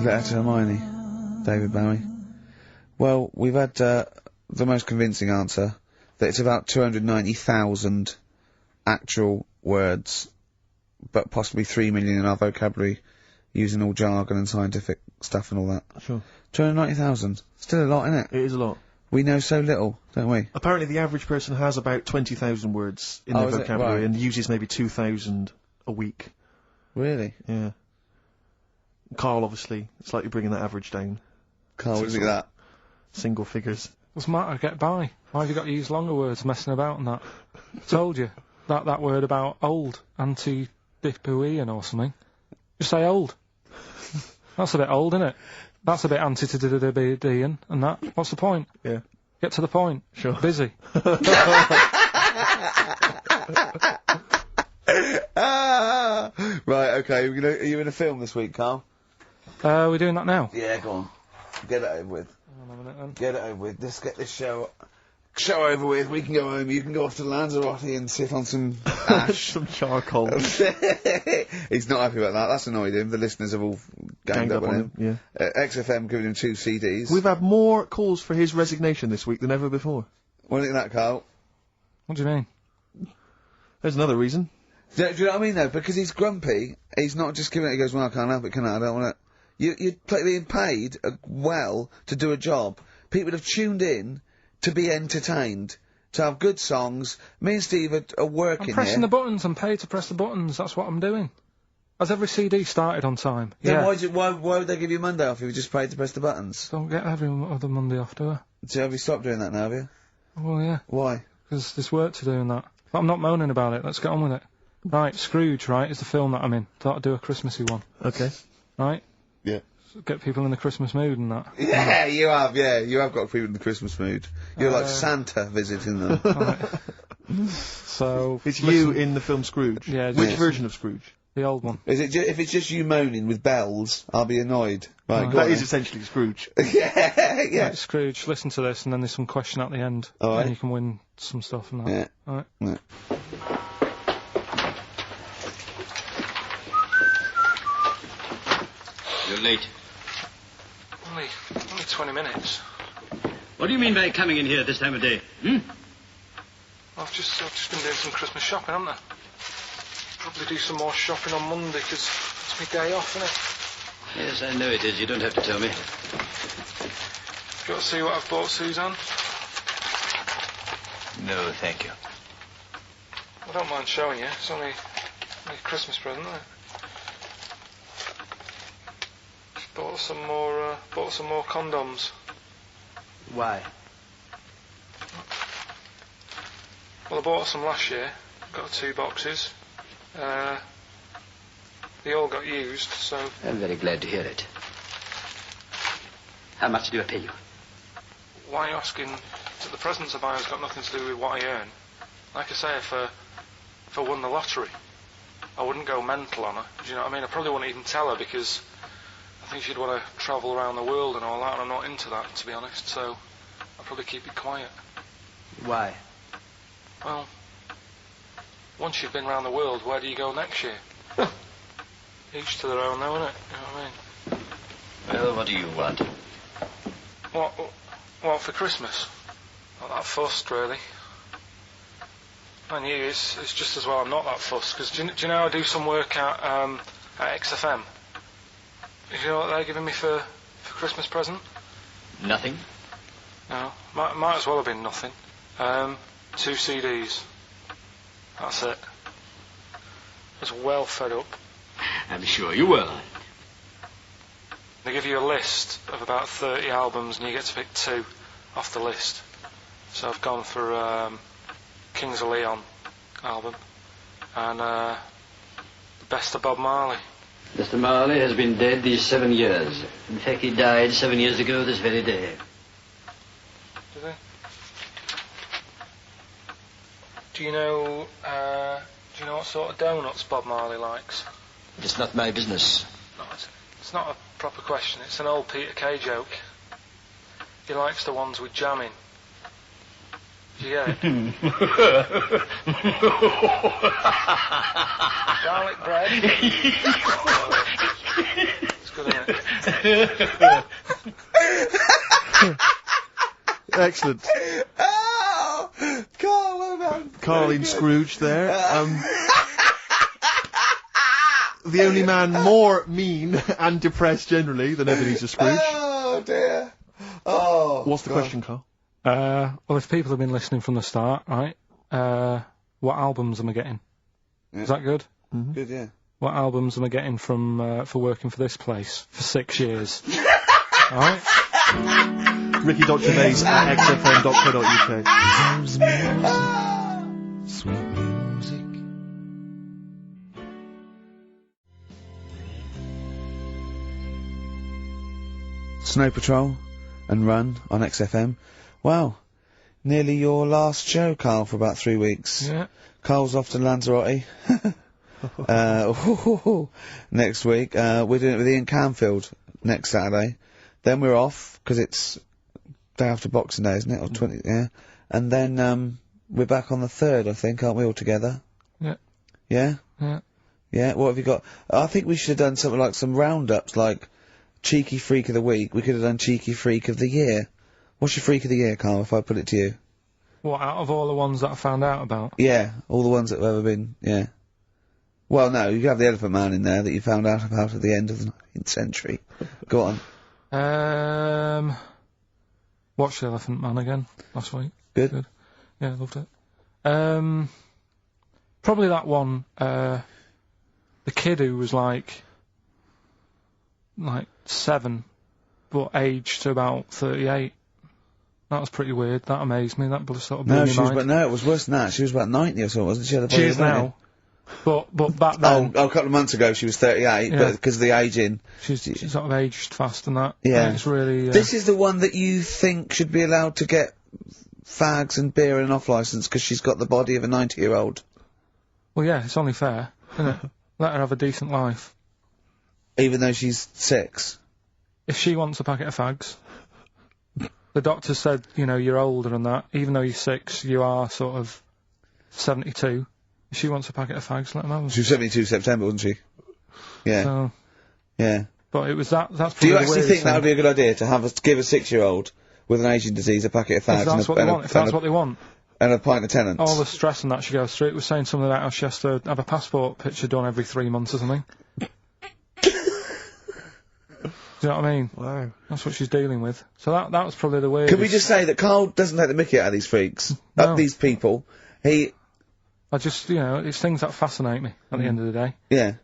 Letter to Hermione, David Bowie. Well, we've had the most convincing answer, that it's about 290,000 actual words, but possibly 3 million in our vocabulary, using all jargon and scientific stuff and all that. Sure. 290,000. Still a lot, isn't it? It is a lot. We know so little, don't we? Apparently the average person has about 20,000 words in their vocabulary, right, and uses maybe 2,000 a week. Really? Yeah. Carl, obviously, slightly bringing that average down. Carl, what do you think of that? Single figures. What's the matter? Get by. Why have you got to use longer words messing about and that? Told you. That word about old. Anti-dipuian or something. Just say old. That's a bit old, isn't it? That's a bit anti-dipuian and that. What's the point? Yeah. Get to the point. Sure. Busy. Right, okay. Are you in a film this week, Carl? We're doing that now? Yeah, go on. Get it over with. Hang on a minute then. Get it over with. Let's get this show over with. We can go home. You can go off to Lanzarote and sit on some ash. Some charcoal. He's not happy about that. That's annoyed him. The listeners have all ganged up on him. Yeah. XFM giving him 2 CDs. We've had more calls for his resignation this week than ever before. What do you think of that, Carl? What do you mean? There's another reason. Do you know what I mean, though? Because he's grumpy, he's not just giving it, he goes, well, I can't help it, can I? I don't want it. You're being paid well to do a job. People have tuned in to be entertained, to have good songs. Me and Steve are working I'm pressing here. the buttons. I'm paid to press the buttons. That's what I'm doing. Has every CD started on time? Then yeah. why would they give you Monday off if you just paid to press the buttons? Don't get every other Monday off, do I? So have you stopped doing that now, have you? Well, yeah. Why? Because there's work to do and that. But I'm not moaning about it. Let's get on with it. Right, Scrooge, right, is the film that I'm in. Thought I'd do a Christmassy one. Okay. Right? Yeah. So get people in the Christmas mood and that. Yeah, you have got people in the Christmas mood. You're like Santa visiting them. Right. So... It's you in the film Scrooge. Yeah. Which version of Scrooge? The old one. Is it if it's just you moaning with bells, I'll be annoyed. Right, go That on is then. essentially Scrooge. Yeah. Right, Scrooge, listen to this, and then there's some question at the end. All right. And you can win some stuff and that. Yeah. Alright. Yeah. You're late. Only 20 minutes. What do you mean by coming in here at this time of day? I've just been doing some Christmas shopping, haven't I? Probably do some more shopping on Monday, 'cause it's my day off, isn't it? Yes, I know it is. You don't have to tell me. Got to see what I've bought Suzanne? No, thank you. I don't mind showing you. It's only a Christmas present, isn't it? Bought some more condoms. Why? Well, I bought some last year. Got 2 boxes. They all got used, so... I'm very glad to hear it. How much do I pay you? Why are you asking? The presents I buy has got nothing to do with what I earn. Like I say, if I won the lottery, I wouldn't go mental on her. Do you know what I mean? I probably wouldn't even tell her, because I think she'd want to travel around the world and all that, and I'm not into that, to be honest, so I'll probably keep it quiet. Why? Well, once you've been around the world, where do you go next year? Each to their own, though, innit? You know what I mean? Well, what do you want? What for Christmas? Not that fussed, really. And you, it's just as well I'm not that fussed, because do you know I do some work at XFM? Do you know what they're giving me for Christmas present? Nothing? No, might as well have been nothing. 2 CDs. That's it. I was well fed up. I'm sure you will. They give you a list of about 30 albums, and you get to pick 2 off the list. So I've gone for Kings of Leon album and the Best of Bob Marley. Mr. Marley has been dead these 7 years. In fact, he died 7 years ago this very day. Did he? Do you know what sort of donuts Bob Marley likes? It's not my business. No, it's not a proper question. It's an old Peter Kay joke. He likes the ones with jam in. Do you get it? Garlic bread. It's good, isn't it? Excellent. Oh! Carl, well done. Carl in Scrooge there. The only man more mean and depressed generally than Ebenezer Scrooge. Oh, dear. Oh. What's the God. question, Carl? Well, if people have been listening from the start, right, what albums am I getting? Yeah. Is that good? Good, yeah. What albums am I getting from for working for this place for 6 years? Alright? Ricky.Gervais at xfm.co.uk. Sweet music. Snow Patrol and Run on XFM. Wow. Nearly your last show, Carl, for about 3 weeks. Yeah. Carl's off to Lanzarote. Next week. We're doing it with Ian Canfield next Saturday. Then we're off, because it's day after Boxing Day, isn't it? Or 20, yeah. And then, we're back on the 3rd, I think, aren't we, all together? Yeah. Yeah? Yeah. Yeah, what have you got? I think we should have done something like some roundups, like Cheeky Freak of the Week. We could have done Cheeky Freak of the Year. What's your Freak of the Year, Carl, if I put it to you? What, out of all the ones that I found out about? Yeah, all the ones that have ever been, yeah. Well, no, you have the Elephant Man in there that you found out about at the end of the 19th century. Go on. Watched The Elephant Man again last week. Good? Yeah, loved it. Probably that one, the kid who was like 7, but aged to about 38. That was pretty weird. That amazed me. That sort of blew No, my mind. it was worse than that. She was about 90 or so, wasn't she? She is now. But back then... Oh, a couple of months ago she was 38, Yeah. but because of the aging. She's sort of aged fast and that. Yeah. And it's really... This is the one that you think should be allowed to get fags and beer and an off licence because she's got the body of a 90-year-old. Well, yeah, it's only fair, isn't it? Let her have a decent life. Even though she's 6? If she wants a packet of fags, the doctor said, you know, you're older and that. Even though you're 6, you are sort of 72. If she wants a packet of fags, let her have them. She was 72 September, wasn't she? Yeah. So, yeah. but it was that's probably Do you the actually weirdest think that thing. would be a good idea to give a 6-year-old with an aging disease a packet of fags If that's what they want. If that's what they want. and a pint of Tennant's? All the stress and that she goes through. It was saying something about how she has to have a passport picture done every 3 months or something. Do you know what I mean? Wow. That's what she's dealing with. So that was probably the weirdest. Can we just say that Karl doesn't take the mickey out of these freaks? No. These people. I just, you know, it's things that fascinate me at the end of the day. Yeah.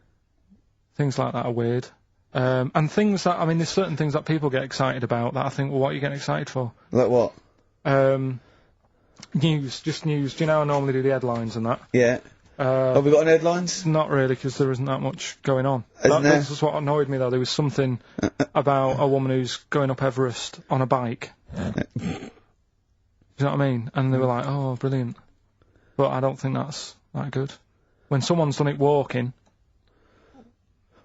Things like that are weird. And things that, I mean, there's certain things that people get excited about that I think, well, what are you getting excited for? Like what? News, just news. Do you know I normally do the headlines and that? Yeah. Have we got any headlines? Not really, because there isn't that much going on. Isn't there? This is what annoyed me, though. There was something about a woman who's going up Everest on a bike. Do you know what I mean? And they were like, oh, brilliant. But I don't think that's that good. When someone's done it walking...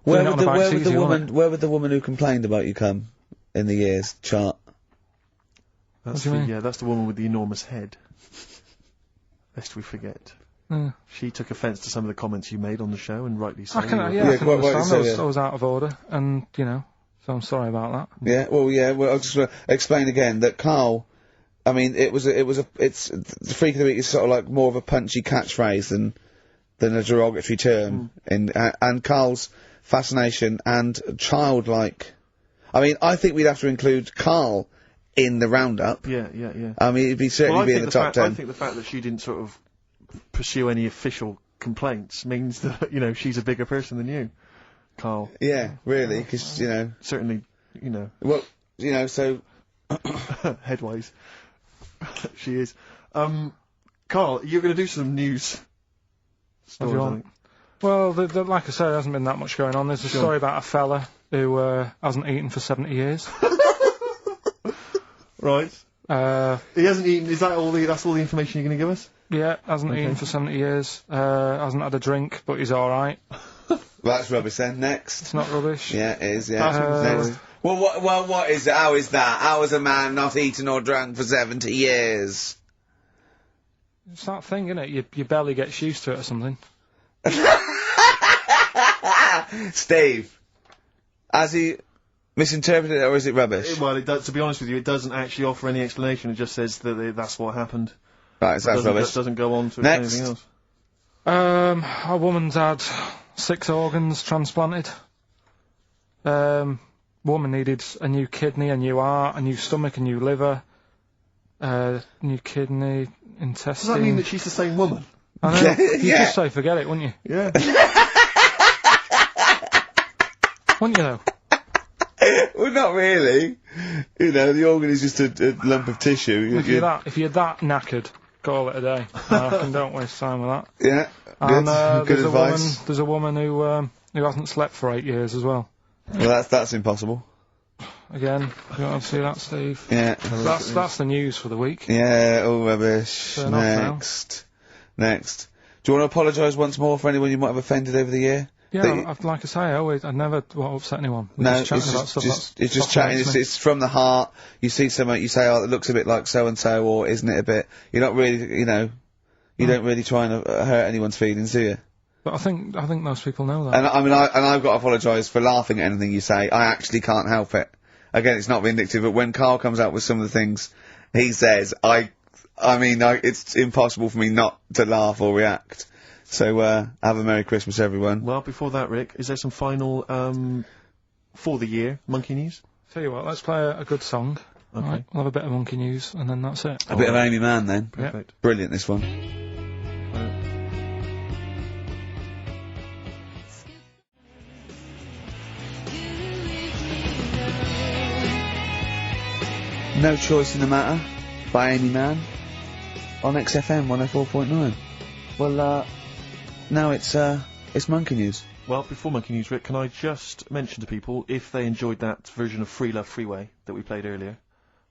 Where doing it would, on a bike's easy, isn't it? where would the woman who complained about you come in the years chart? That's do you mean? Yeah, that's the woman with the enormous head. Lest we forget. Yeah. She took offence to some of the comments you made on the show, and rightly so. I can, Yeah, I can quite rightly understand. so, yeah. I was out of order, and, you know, so I'm sorry about that. Yeah, well, I'll just explain again that Karl, I mean, it's the freak of the week is sort of like more of a punchy catchphrase than a derogatory term, and Karl's fascination and childlike, I mean, I think we'd have to include Karl in the roundup. Yeah. I mean, it'd certainly be in the top 10. I think the fact that she didn't sort of pursue any official complaints means that, you know, she's a bigger person than you, Karl. Yeah, really, because, you know... Certainly, you know... Well, you know, so... Headwise. She is. Karl, you're going to do some news What do you stories, I want? think. Well, like I said, there hasn't been that much going on. There's a story about a fella who hasn't eaten for 70 years. Right. He hasn't eaten. Is that all that's all the information you're going to give us? Yeah, hasn't eaten for 70 years. Hasn't had a drink, but he's all right. That's rubbish then. Next. It's not rubbish. Yeah, it is, yeah. Next. Next. Well, what is it? How is that? How is a man not eaten or drunk for 70 years? It's that thing, isn't it? Your belly gets used to it or something. Steve, has he misinterpreted it or is it rubbish? Well, it does, to be honest with you, it doesn't actually offer any explanation. It just says that that's what happened. Right, so that's rubbish. It doesn't go on to Next. anything else. A woman's had 6 organs transplanted. Woman needed a new kidney, a new heart, a new stomach, a new liver, new kidney, intestine. Does that mean that she's the same woman? I know. You'd Yeah. just say forget it, wouldn't you? Yeah. Wouldn't you, though? Well, not really. You know, the organ is just a lump of tissue. If you're that knackered, call it a day. Don't waste time with that. Yeah, And good there's advice. there's a woman who hasn't slept for 8 years as well. Well, that's impossible. Again, you want to see that, Steve? Yeah. That's the news for the week. Yeah, all rubbish. Turn off now. Next. Do you want to apologise once more for anyone you might have offended over the year? Yeah, like I say, I never want to upset anyone. We're No, just chatting about stuff it's just chatting. It's from the heart. You see something, you say, "Oh, it looks a bit like so and so," or "Isn't it a bit?" You're not really, you know, you don't really try and hurt anyone's feelings, do you? But I think most people know that. And I mean, I've got to apologise for laughing at anything you say. I actually can't help it. Again, it's not vindictive, but when Karl comes out with some of the things he says, it's impossible for me not to laugh or react. So, have a Merry Christmas, everyone. Well, before that, Rick, is there some final, for the year, Monkey News? Tell you what, let's play a good song. Okay. Right, we'll have a bit of Monkey News, and then that's it. A bit of Amy Mann, then. Perfect. Brilliant, this one. No Choice in the Matter by Amy Mann on XFM 104.9. Well, now it's Monkey News. Well, before Monkey News, Rick, can I just mention to people, if they enjoyed that version of Free Love Freeway that we played earlier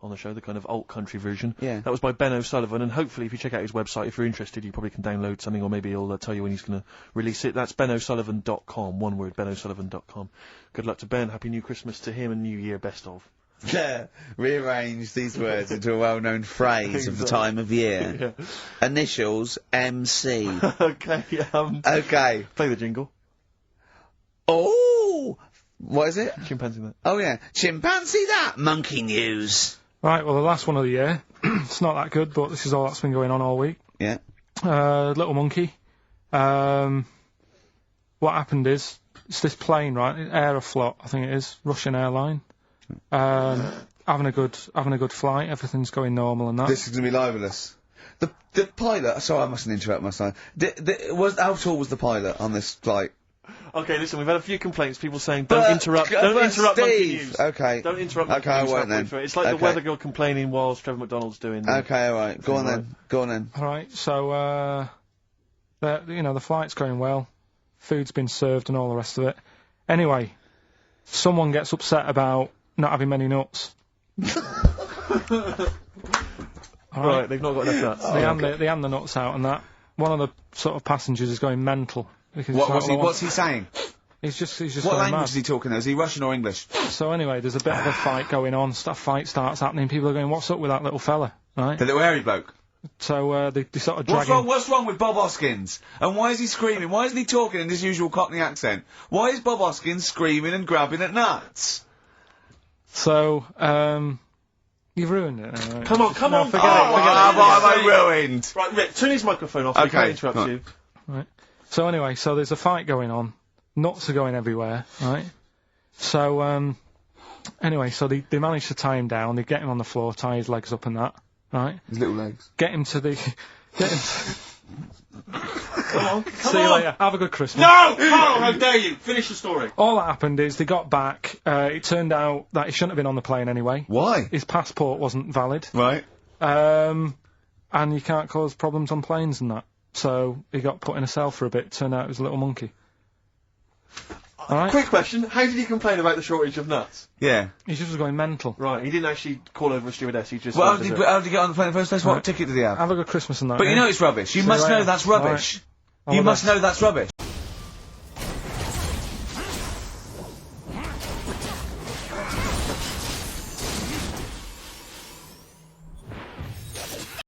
on the show, the kind of alt country version. Yeah. That was by Ben O'Sullivan, and hopefully if you check out his website, if you're interested, you probably can download something, or maybe he'll tell you when he's going to release it. That's benosullivan.com, one word, benosullivan.com. Good luck to Ben, Happy New Christmas to him, and New Year, best of. Yeah, rearrange these words into a well-known phrase of the time of year. Yeah. Initials, MC. Okay, Okay. play the jingle. Oh! What is it? Chimpanzee that. Oh yeah. Chimpanzee that! Monkey news. Right, well, the last one of the year. It's not that good, but this is all that's been going on all week. Yeah. Little monkey. What happened is, it's this plane, right? Aeroflot, I think it is, Russian airline. Having a good flight, everything's going normal and that. This is gonna be libelous. The pilot, sorry I mustn't interrupt myself. How tall was the pilot on this flight? Okay, listen, we've had a few complaints, people saying, don't interrupt monkey news. Okay. Don't interrupt monkey Okay, I news. won't then. It's like the weather girl complaining whilst Trevor McDonald's doing the... Okay, alright. Go on then. Go on then. Alright, so, the flight's going well. Food's been served and all the rest of it. Anyway, someone gets upset about not having many nuts. Right, they've not got enough nuts. They hand the nuts out and that. One of the sort of passengers is going mental. Because What's he saying? He's just What going language mad. is he talking though? Is he Russian or English? So anyway, there's a bit of a fight going on. Fight starts happening. People are going, "What's up with that little fella?" Right? The little hairy bloke. So they sort of drag him. What's wrong with Bob Hoskins? And why is he screaming? Why isn't he talking in his usual Cockney accent? Why is Bob Hoskins screaming and grabbing at nuts? So you've ruined it. Come on, Forget it. What have I ruined? Right, Rick, turn his microphone off. Okay, We can't interrupt right. you. Right. So anyway, so there's a fight going on. Nuts are going everywhere, right? So, anyway, so they manage to tie him down. They get him on the floor, tie his legs up and that, right? His little legs. Get him to the... Come on, See you later. Have a good Christmas. No! Carl, how dare you! Finish the story. All that happened is they got back. It turned out that he shouldn't have been on the plane anyway. Why? His passport wasn't valid. Right. And you can't cause problems on planes and that. So he got put in a cell for a bit. Turned out it was a little monkey. Alright? Quick question, how did he complain about the shortage of nuts? Yeah. He just was going mental. Right, he didn't actually call over a stewardess, he just... Well, how did he get on the plane in the first place? What ticket did he have? Have a good Christmas and that. But you eh? know it's rubbish. You See must you know later. that's rubbish. All You the must best. know that's rubbish.